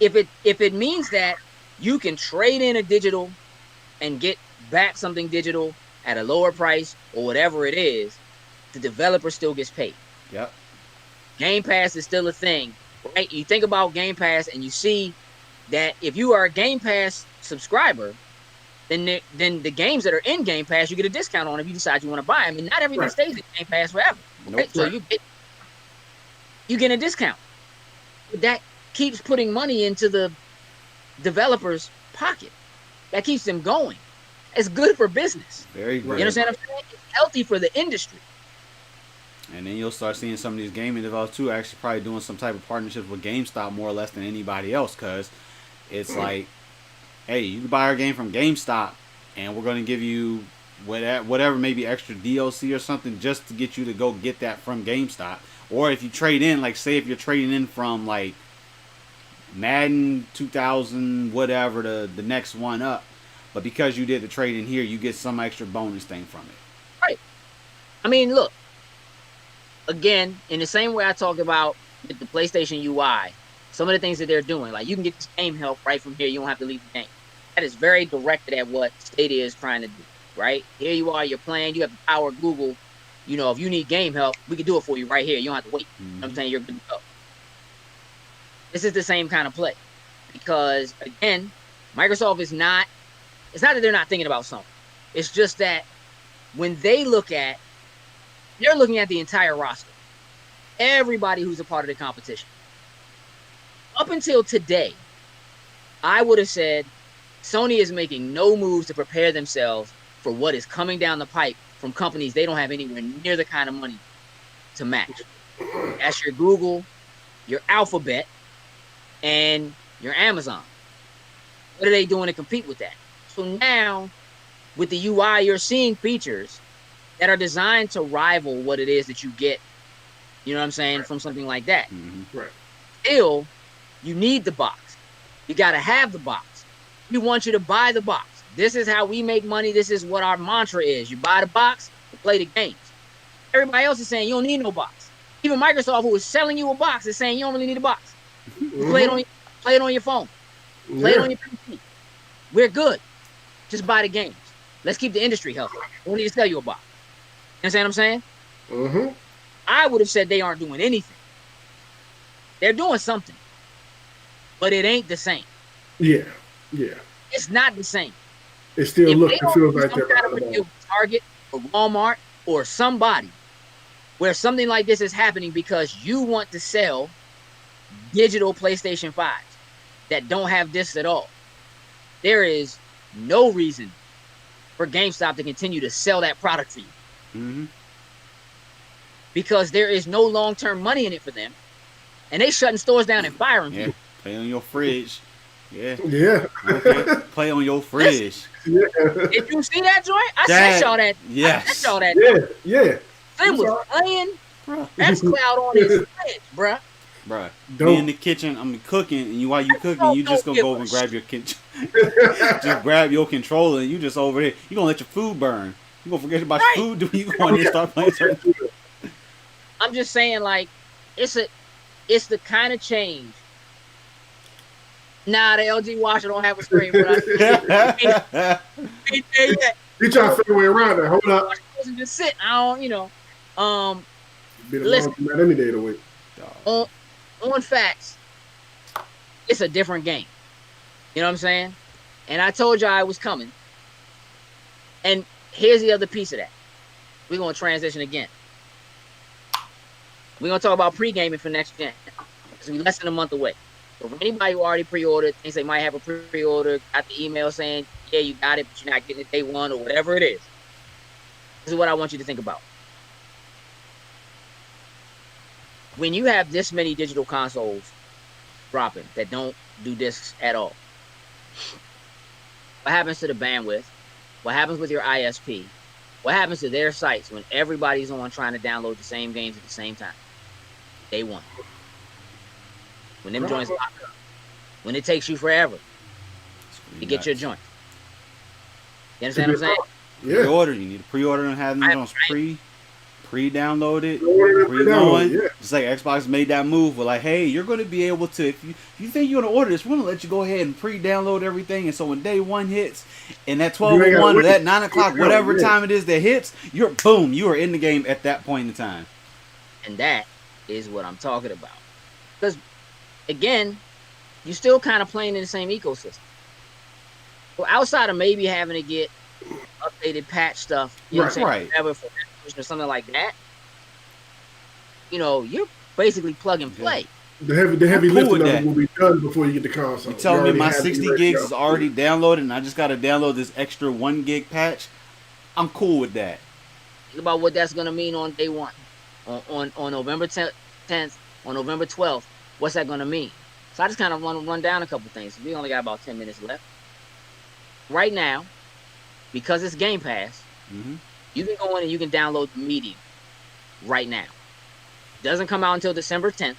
if it means that you can trade in a digital and get back something digital at a lower price or whatever it is, the developer still gets paid. Yep. Game Pass is still a thing, right? You think about Game Pass and you see that if you are a Game Pass subscriber, then the games that are in Game Pass you get a discount on if you decide you want to buy them, and not everything Right. stays in Game Pass forever. Nope. Right? So Right. you get a discount. But that keeps putting money into the developer's pocket. That keeps them going. It's good for business. Very good. Right. You understand what I'm saying? It's healthy for the industry. And then you'll start seeing some of these gaming developers too actually probably doing some type of partnerships with GameStop more or less than anybody else, because it's like, hey, you can buy our game from GameStop and we're going to give you whatever, maybe extra DLC or something just to get you to go get that from GameStop. Or if you trade in, like say if you're trading in from like Madden 2000 whatever the next one up, but because you did the trade in here, you get some extra bonus thing from it. Right. I mean, look, again, in the same way I talked about with the PlayStation UI, some of the things that they're doing, like you can get this game help right from here. You don't have to leave the game. That is very directed at what Stadia is trying to do, right? Here you are, you're playing, you have the power of Google. You know, if you need game help, we can do it for you right here. You don't have to wait. You know what I'm saying? You're good to go. This is the same kind of play. Because, again, Microsoft is not, it's not that they're not thinking about something. It's just that when they look at, they're looking at the entire roster. Everybody who's a part of the competition. Up until today, I would have said Sony is making no moves to prepare themselves for what is coming down the pipe from companies they don't have anywhere near the kind of money to match. That's your Google, your Alphabet, and your Amazon. What are they doing to compete with that? So now, with the UI, you're seeing features that are designed to rival what it is that you get, you know what I'm saying, from something like that. Mm-hmm. Right. Still, you need the box. You got to have the box. We want you to buy the box. This is how we make money. This is what our mantra is. You buy the box, you play the games. Everybody else is saying you don't need no box. Even Microsoft, who is selling you a box, is saying you don't really need a box. Play it on your phone. Play it on your PC. We're good. Just buy the games. Let's keep the industry healthy. We don't need to sell you a box. You understand what I'm saying? Mm-hmm. I would have said they aren't doing anything. They're doing something. But it ain't the same. Yeah. Yeah. It's not the same. It still If looks they and don't feels do like some they're kind of behind a the deal ball. with Target or Walmart or somebody where something like this is happening because you want to sell digital PlayStation 5s that don't have discs at all, there is no reason for GameStop to continue to sell that product for you. Mm-hmm. Because there is no long-term money in it for them. And they shutting stores down and firing Yeah. people. Play on your fridge. Yeah. Yeah. Okay. Play on your fridge. Yeah. Did you see that joint? I That- sent y'all that. yes. I sent y'all that. Yeah. Yeah. Slim was playing xCloud on his fridge, bruh. Bruh, Dope. be in the kitchen, I'm cooking, and while you cooking, you just gonna go over and grab your kitchen. Just grab your controller, and you just over there. You gonna let your food burn. You gonna forget about Right. your food. Do you go in there and start playing certain? I'm just saying, like, it's the kind of change. Nah, the LG washer don't have a screen, but I ain't there yet. You trying to figure a way around that. Hold up. Wasn't just sit. I don't, you know. Be the Listen. not any day of the week. On facts, it's a different game. You know what I'm saying? And I told y'all I was coming. And here's the other piece of that. We're gonna transition again. We're gonna talk about pre-gaming for next gen. Because we're less than a month away. So for anybody who already pre-ordered, thinks they might have a pre-order, got the email saying, yeah, you got it, but you're not getting it day one or whatever it is. This is what I want you to think about. When you have this many digital consoles dropping that don't do discs at all, what happens to the bandwidth? What happens with your ISP? What happens to their sites when everybody's on trying to download the same games at the same time? Day one. When them joints lock up. When it takes you forever to get your joint. You understand what I'm saying? Yeah. Pre-order. You need to pre-order and have them joints pre-downloaded, Pre-download, pre-going. yeah. Just like Xbox made that move. We're like, hey, you're going to be able to, if you think you're going to order this, we're going to let you go ahead and pre-download everything. And so when day one hits, and that 12:01 or that 9 o'clock, whatever time it is that hits, you are in the game at that point in time. And that is what I'm talking about. Because, again, you're still kind of playing in the same ecosystem. Well, outside of maybe having to get updated patch stuff, you know what I'm saying? Right. Whatever for or something like that, you know, you're basically plug and play. The heavy I'm cool lifting with of that. it will be done before you get the console. You tell me my 60 gigs is is already downloaded and I just got to download this extra 1 gig patch. I'm cool with that. Think about what that's going to mean on day one. On November 10th, on November 12th, what's that going to mean? So I just kind of want to run down a couple things. We only got about 10 minutes left. Right now, because it's Game Pass, Mm-hmm. you can go in and you can download the Medium right now. Doesn't come out until December 10th.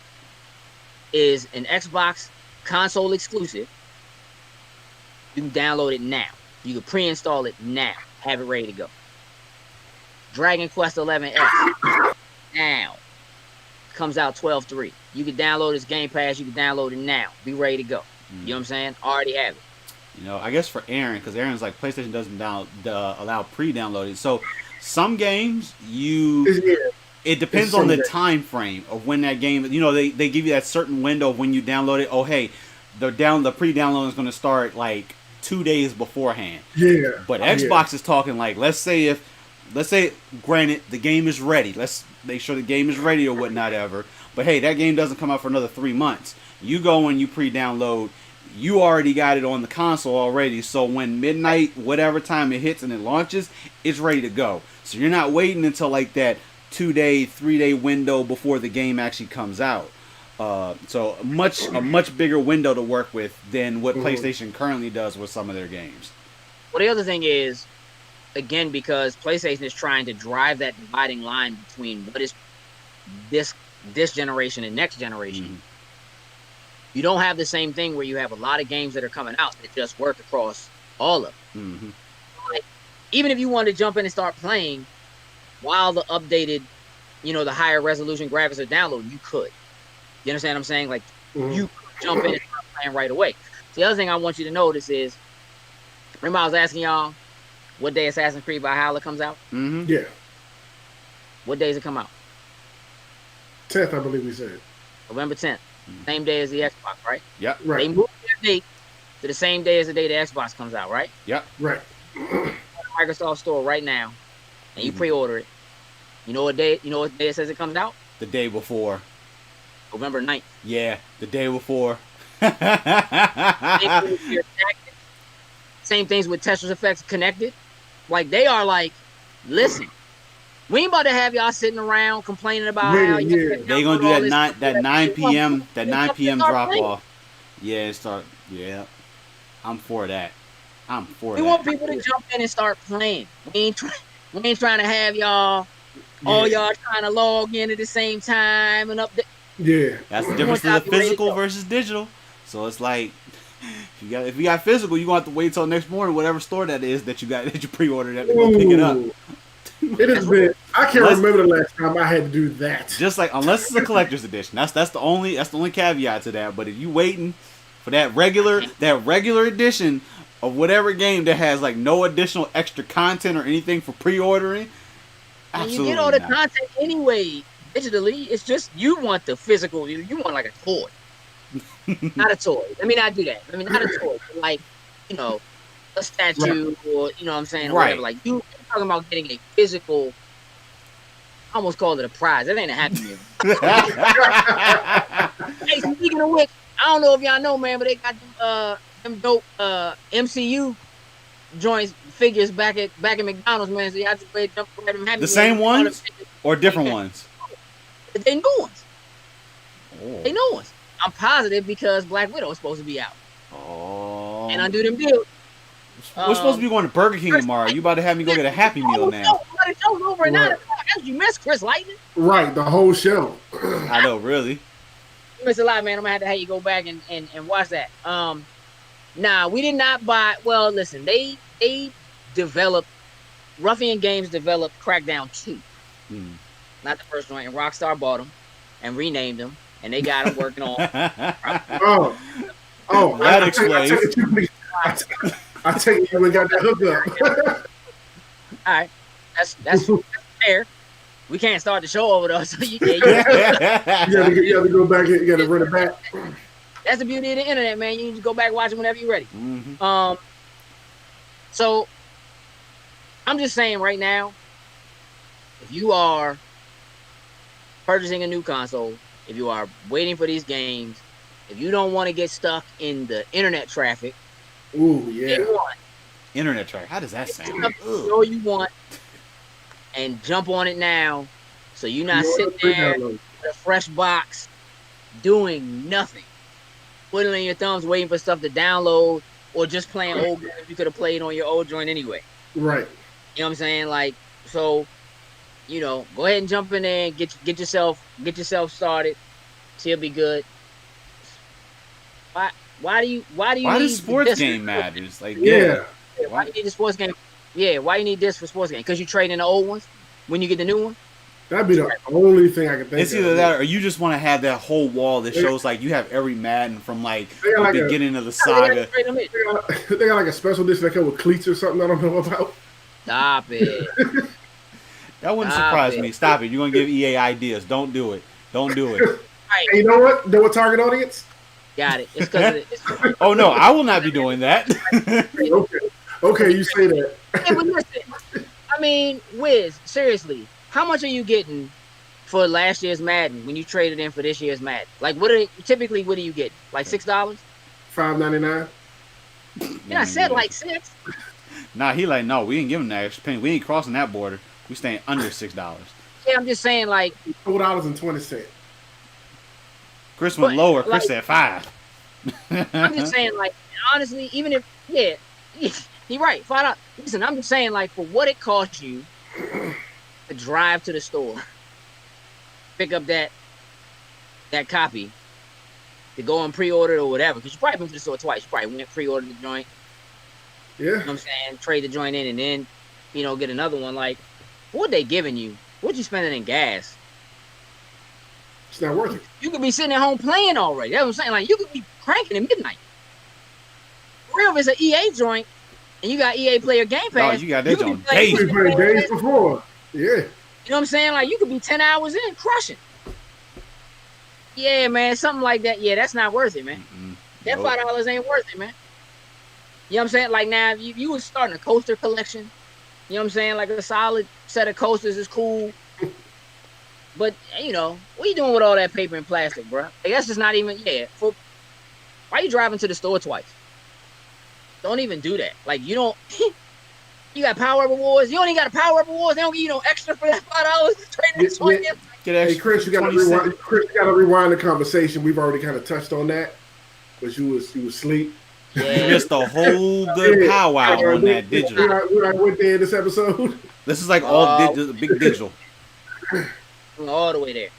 Is an Xbox console exclusive. You can download it now. You can pre-install it now. Have it ready to go. Dragon Quest 11S now comes out 12/3. You can download this Game Pass. You can download it now. Be ready to go. You know what I'm saying? Already have it. You know, I guess for Aaron, because Aaron's like PlayStation doesn't allow pre-downloaded. So some games it depends on the time frame of when that game. You know, they give you that certain window of when you download it. Oh, hey, the pre-download is going to start like 2 days beforehand. Yeah. But Xbox is talking like, let's say, granted, the game is ready. Let's make sure the game is ready or whatnot ever. But hey, that game doesn't come out for another 3 months. You go and you pre-download. You already got it on the console already, so when midnight, whatever time it hits and it launches, it's ready to go. So you're not waiting until like that 2-day, 3-day window before the game actually comes out. So a much bigger window to work with than what PlayStation currently does with some of their games. Well, the other thing is, again, because PlayStation is trying to drive that dividing line between what is this generation and next generation. Mm-hmm. You don't have the same thing where you have a lot of games that are coming out that just work across all of them. Mm-hmm. Like, even if you wanted to jump in and start playing while the updated, you know, the higher resolution graphics are downloaded, you could. You understand what I'm saying? Like, you could jump in and start playing right away. The other thing I want you to notice is, remember I was asking y'all what day Assassin's Creed Valhalla comes out? Mm-hmm. Yeah. What day does it come out? 10th, I believe we said. November 10th. Same day as the Xbox, right? Yep. Right. They moved their date to the same day as the day the Xbox comes out, right? Yep. Right. Microsoft Store right now, and you pre-order it. You know what day it says it comes out? The day before. November 9th. Yeah, the day before. Same things with Tetris Effects Connected. Like, they are like, listen, we ain't about to have y'all sitting around complaining about how Yeah. They gonna do that 9 p.m. drop off. Yeah, start Yeah, I'm for that. I'm for We that. want people to jump in and start playing. We ain't trying to have y'all all y'all trying to log in at the same time and update. Yeah. That's the We difference want to y'all the to be ready to physical go. versus digital. So it's like if you got physical, you gonna have to wait till next morning, whatever store that is that you pre-ordered that to go pick it up. Ooh. It has been. I can't Unless- remember the last time I had to do that. Just like unless it's a collector's edition, that's the only caveat to that. But if you waiting for that regular edition of whatever game that has like no additional extra content or anything for pre-ordering, And absolutely you get all the not. content anyway digitally. It's just you want the physical. You want like a toy, not a toy. Let me not do that. I mean, not a toy, but like a statue or what I'm saying, or whatever. Like you're talking about getting a physical. I almost called it a prize. That ain't a Happy Meal. Hey, speaking of which, I don't know if y'all know, man, but they got them dope MCU joints figures back at McDonald's, man. So y'all just go ahead and jump ahead and Happy The Meal. same ones or different ones? They new ones. Oh. They new ones. I'm positive because Black Widow is supposed to be out. Oh. And undo them deals. We're supposed to be going to Burger King tomorrow. You about to have me go get a Happy Meal now? The show's over at 9 o'clock. How did you miss Chris Lightning? Right, the whole show. I know, really. You missed a lot, man. I'm gonna have to have you go back and watch that. Nah, we did not buy. Well, listen, they developed Ruffian Games developed Crackdown 2, not the first one. And Rockstar bought them and renamed them, and they got them working on. That explains. I take it you got that hookup. All right, that's fair. We can't start the show over though, so you You gotta go back. You gotta run it back. That's the beauty of the internet, man. You need to go back and watch it whenever you're ready. Mm-hmm. So I'm just saying right now, if you are purchasing a new console, if you are waiting for these games, if you don't want to get stuck in the internet traffic, ooh yeah, internet traffic. How does that sound? Know you want, and jump on it now, so you're not sitting there with a fresh box doing nothing, twiddling your thumbs, waiting for stuff to download, or just playing old games you could have played on your old joint anyway. Right. You know what I'm saying? Like, so, go ahead and jump in there and get yourself started. She'll be good. Why do you does sports game matters? Like, yeah. Why do you need the sports game? Yeah, why you need this for sports game? Because you trade in the old ones when you get the new one? That'd be the only thing I can think it's of. either that or you just want to have that whole wall that shows like you have every Madden from like the beginning of the saga. They got like a special edition that come with cleats or something I don't know about. Stop it. That wouldn't surprise me. Stop it. You're going to give EA ideas. Don't do it. Don't do it. Right. Hey, you know what? Know what target audience? Got it. It's because Oh, no. I will not be doing that. Okay, you say that. Hey, but listen, I mean, Wiz, seriously, how much are you getting for last year's Madden when you traded in for this year's Madden? Like, what do you get? Like $6? $5.99. Yeah, I said like $6. Nah, no, we ain't giving that extra penny. We ain't crossing that border. We staying under $6. Yeah, I'm just saying, like $4.20. Chris went lower. Chris said $5. I'm just saying, like, honestly, even if you're right, $5. Listen, I'm just saying, like, for what it costs you to drive to the store, pick up that copy, to go and pre-order it or whatever, because you probably been to the store twice. You probably went pre-ordered the joint. Yeah. You know what I'm saying? Trade the joint in and then, get another one. Like, what they giving you? What you spending in gas? It's not worth it. You could be sitting at home playing already. That's what I'm saying. Like, you could be cranking at midnight. For real, if it's an EA joint and you got EA Player Game Pass, you got that could be joint playing- We played days before. Yeah. You know what I'm saying? Like, you could be 10 hours in crushing. Yeah, man, something like that. Yeah, that's not worth it, man. That $5 ain't worth it, man. You know what I'm saying? Like, now, if you was starting a coaster collection, you know what I'm saying? Like, a solid set of coasters is cool. But, what are you doing with all that paper and plastic, bro? Like, that's just not even, why are you driving to the store twice? Don't even do that. Like, you don't, you got Power Up Awards. You don't even got a Power Up Awards. They don't give you no extra for that $5 to trade in the joint. Hey, Chris, you got to rewind the conversation. We've already kind of touched on that, but you was asleep. You Yeah. missed a whole good powwow on that digital. We went there in this episode. This is like all digital, big digital. All the way there.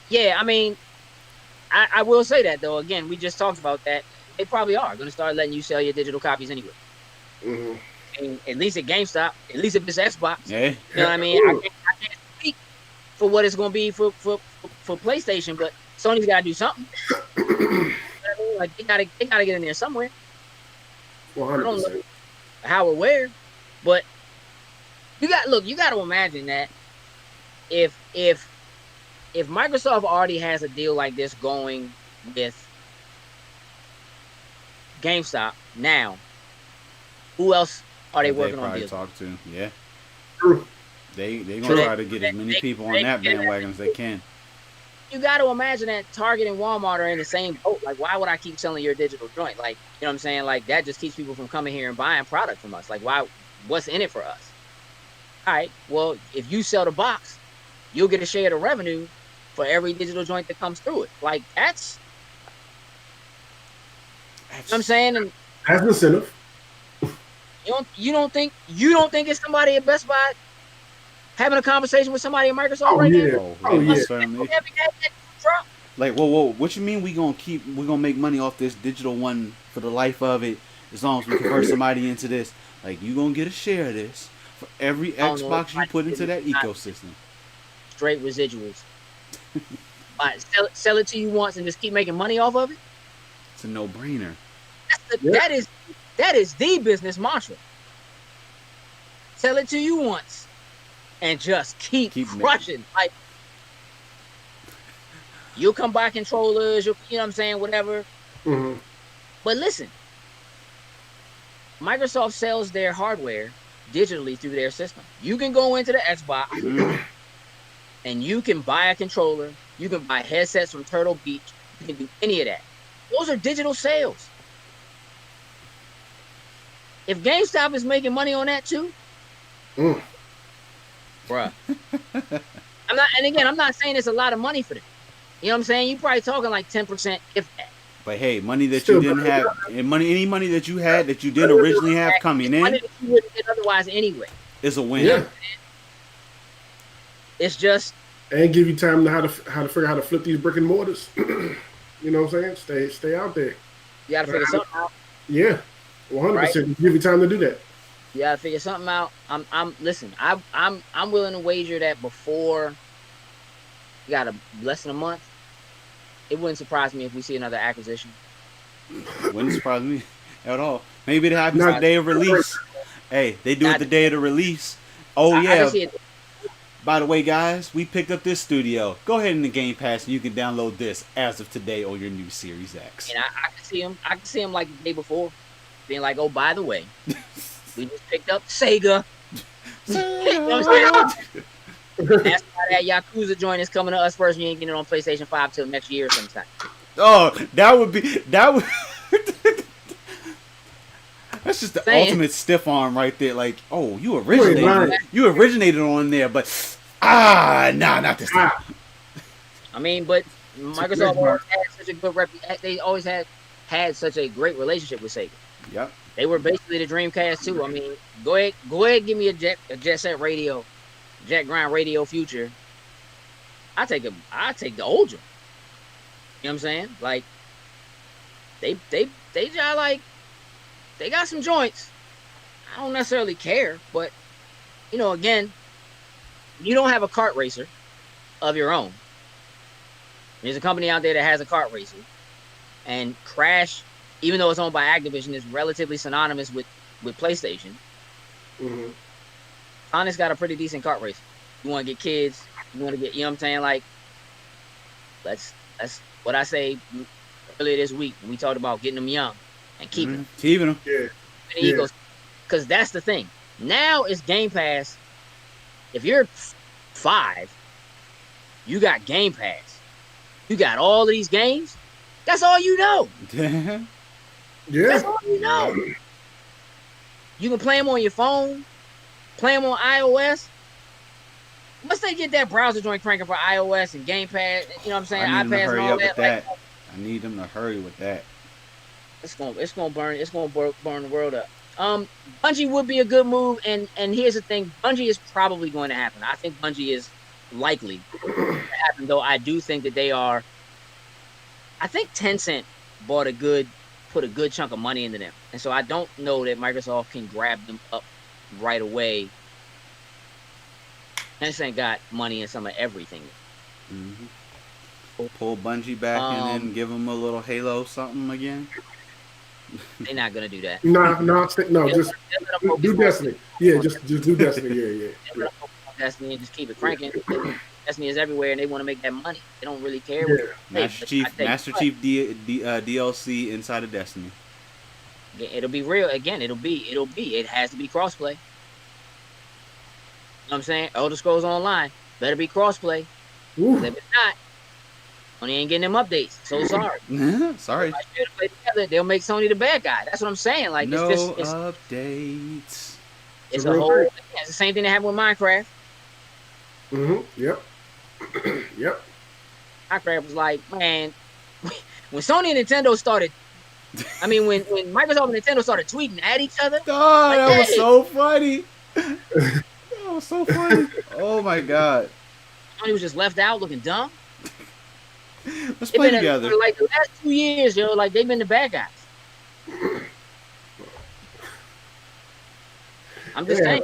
Yeah, I mean, I will say that though. Again, we just talked about that. They probably are going to start letting you sell your digital copies anyway. Mm-hmm. And at least at GameStop, at least if it's Xbox. Yeah. You know what I mean? I can't speak for what it's going to be for PlayStation, but Sony's got to do something. You know what I mean? Like they gotta get in there somewhere. 100%. I don't know how or where, but you got to imagine that if Microsoft already has a deal like this going with GameStop now, who else are they working on deals? Talk to, yeah. True. They gonna try to get as many people on that bandwagon as they can. You got to imagine that Target and Walmart are in the same boat. Like, why would I keep selling your digital joint? Like, you know what I'm saying? Like, that just keeps people from coming here and buying product from us. Like, why? What's in it for us? All right. Well, if you sell the box, you'll get a share of the revenue for every digital joint that comes through it. Like, that's you know what I'm saying? And That's incentive. you don't think it's somebody at Best Buy having a conversation with somebody at Microsoft right yeah. now? Oh, yeah. Certainly. Like, whoa, what you mean we're gonna make money off this digital one for the life of it, as long as we convert somebody into this? Like, you gonna get a share of this for every Xbox you put into that ecosystem. Straight residuals. Sell it to you once and just keep making money off of it. It's a no-brainer. That is the business mantra. Sell it to you once and just keep crushing. Like, you'll come buy controllers, you know what I'm saying, whatever. Mm-hmm. But listen, Microsoft sells their hardware digitally through their system. You can go into the Xbox and you can buy a controller. You can buy headsets from Turtle Beach. You can do any of that. Those are digital sales. If GameStop is making money on that too, bruh. I'm not saying it's a lot of money for them. You know what I'm saying? You're probably talking like 10%, if that. But hey, money that you didn't have, and any money that you had that you didn't originally have coming in, money that you wouldn't get otherwise anyway. Is a win. Yeah. It's just, and give you time to how to figure out how to flip these brick and mortars. You know what I'm saying? Stay out there. you got to figure something out. Yeah, 100%. Right? Give you time to do that. You got to figure something out. I'm willing to wager that before you got less than a month, it wouldn't surprise me if we see another acquisition. Wouldn't surprise me at all. Maybe it happens the day of release. Hey, they do it the day of the release. Oh, yeah. By the way, guys, we picked up this studio. Go ahead in the Game Pass and you can download this as of today on your new Series X. And I can see him like the day before being like, oh, by the way, we just picked up Sega. You know what I'm saying? That's why that Yakuza joint is coming to us first. You ain't getting it on PlayStation 5 till next year sometime. Oh, that would that's just the ultimate stiff arm right there. Like, oh, you originated on there, but not this time. I mean, but Microsoft always had such a good they always had such a great relationship with Sega. Yep. They were basically the Dreamcast too. I mean, go ahead, give me a Jet Set radio, Jet Grind Radio Future. I take the old one. You know what I'm saying? Like, they got some joints. I don't necessarily care, but you know, again, you don't have a kart racer of your own. There's a company out there that has a kart racer, and Crash, even though it's owned by Activision, is relatively synonymous with PlayStation. Mm-hmm. Sonic's got a pretty decent kart racer. You want to get kids, you want to get, you know what I'm saying? Like, that's what I say earlier this week when we talked about getting them young and keeping them. Keeping them. Yeah. Because that's the thing. Now it's Game Pass. If you're 5, you got Game Pass. You got all of these games. That's all you know. Yeah. That's all you know. You can play them on your phone, play them on iOS. Once they get that browser joint cranking for iOS and Game Pass, you know what I'm saying? I need them to iPads hurry and all up with that. that. I need them to hurry with that. burn the world up. Bungie would be a good move, and here's the thing: Bungie is probably going to happen. I think Bungie is likely to happen, though. I do think that they are. I think Tencent put a good chunk of money into them, and so I don't know that Microsoft can grab them up right away. Tencent got money in some of everything. Mm-hmm. Pull Bungie back and then give them a little Halo something again. They're not gonna do that. No, just do Destiny. Yeah, just do Destiny. Yeah. Destiny and just keep it cranking. Destiny is everywhere, and they want to make that money. They don't really care. Yeah. Master Chief DLC inside of Destiny. It'll be real again. It has to be crossplay. You know what I'm saying? Elder Scrolls Online better be crossplay. If it's not, Sony ain't getting them updates. So sorry. Sorry. Together, they'll make Sony the bad guy. That's what I'm saying. Like no it's updates. It's a whole. It's the same thing that happened with Minecraft. Yep. Minecraft was like, man, when Sony and Nintendo started. I mean, when Microsoft and Nintendo started tweeting at each other. Oh, like, that was so funny. That was so funny. Oh my god. Sony was just left out looking dumb. Let's play together. For like the last 2 years, like they've been the bad guys. I'm just saying.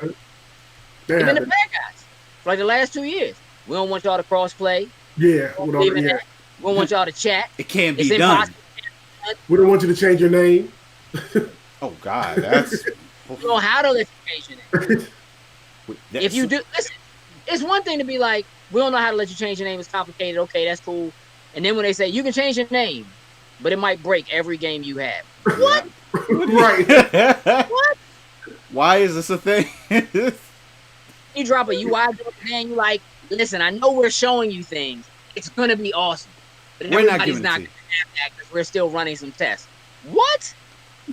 They've been the bad guys for like the last 2 years. We don't want y'all to cross play. Yeah. We don't want y'all to chat. It can't be done. We don't want you to change your name. Oh God, that's. You know how to let you change your name. If you do, listen. It's one thing to be like, we don't know how to let you change your name. It's complicated. Okay, that's cool. And then when they say you can change your name, but it might break every game you have. What? Right. What? Why is this a thing? You drop a UI and you like, listen, I know we're showing you things. It's gonna be awesome. But we're everybody's not gonna have that because we're still running some tests. What?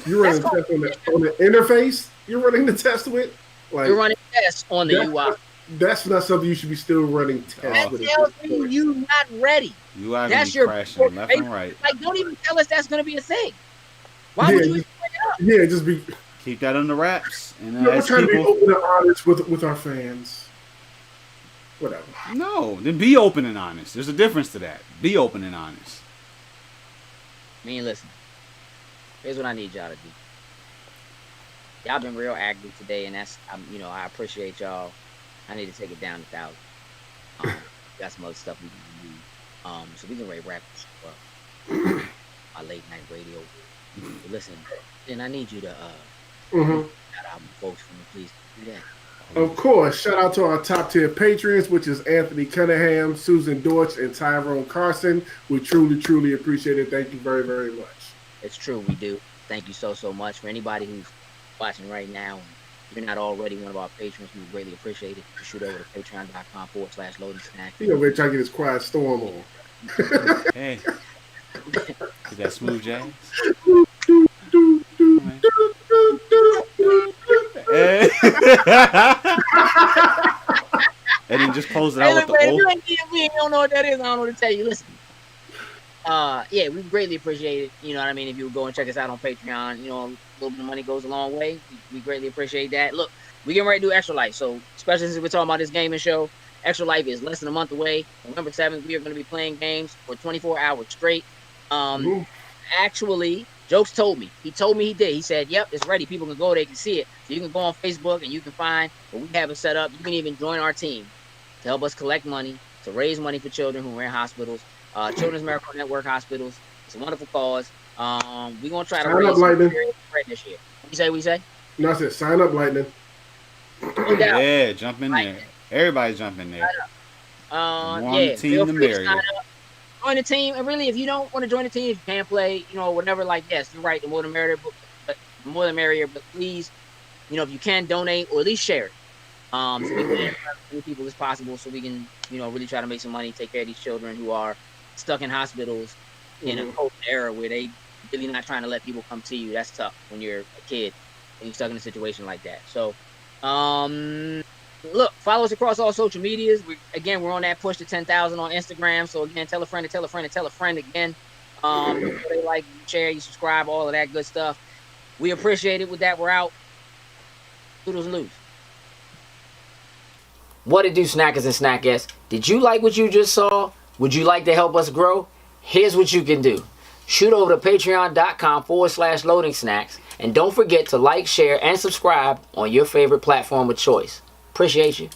You're running tests on the interface? You're running the test with? Like, you're running tests on the UI. That's not something you should be still running tests with. That tells me you're not ready. You are going to be crashing left and right. Like, don't even tell us that's going to be a thing. Why would you even bring it up? Yeah, just be... Keep that under wraps. And we're trying to be open and honest with our fans. Whatever. No, then be open and honest. There's a difference to that. Be open and honest. I mean, listen. Here's what I need y'all to do. Y'all been real active today, and that's, I appreciate y'all. I need to take it down to 1,000. Got some other stuff we can do. So we can wrap this up. My late night radio. But listen, and I need you to shout out folks for me, please do that. Of course, shout out to our top tier patrons, which is Anthony Cunningham, Susan Deutsch, and Tyrone Carson. We truly, truly appreciate it. Thank you very, very much. It's true, we do. Thank you so much. For anybody who's watching right now, if you're not already one of our patrons, we would greatly appreciate it. You shoot over to patreon.com/loading snack. He over there trying to get his quiet storm on. Hey. Is that smooth jazz? And then just close it out with the if you don't know what that is, I don't know what to tell you. Listen. Yeah, we greatly appreciate it. You know what I mean? If you would go and check us out on Patreon, a little bit of money goes a long way. We greatly appreciate that. Look, we getting ready to do Extra Life. So, especially since we're talking about this gaming show, Extra Life is less than a month away. November 7th, we are going to be playing games for 24 hours straight. Actually, Jokes told me. He told me he did. He said, yep, it's ready. People can go, they can see it. So you can go on Facebook and you can find what we have it set up. You can even join our team to help us collect money, to raise money for children who are in hospitals. Children's Miracle Network hospitals. It's a wonderful cause. We're going to try to raise some this year. What you say? No, I said sign up, Lightning. No doubt. Yeah, jump in there. Everybody jump in there. Yeah, team to marry. Join the team. And really, if you don't want to join the team, if you can't play, whatever, like, yes, you're right, the more the merrier, but more the merrier. But please, if you can donate or at least share it. So we can get as many people as possible so we can, really try to make some money, take care of these children who are stuck in hospitals in a COVID era where they really not trying to let people come to you. That's tough when you're a kid and you're stuck in a situation like that. So, look, follow us across all social medias. We're on that push to 10,000 on Instagram. So again, tell a friend to tell a friend to tell a friend again. They like, share, you subscribe, all of that good stuff. We appreciate it. With that, we're out. Toodles loose. What it do, snackers and snackettes? Did you like what you just saw? Would you like to help us grow? Here's what you can do. Shoot over to patreon.com/loading snacks. And don't forget to like, share, and subscribe on your favorite platform of choice. Appreciate you.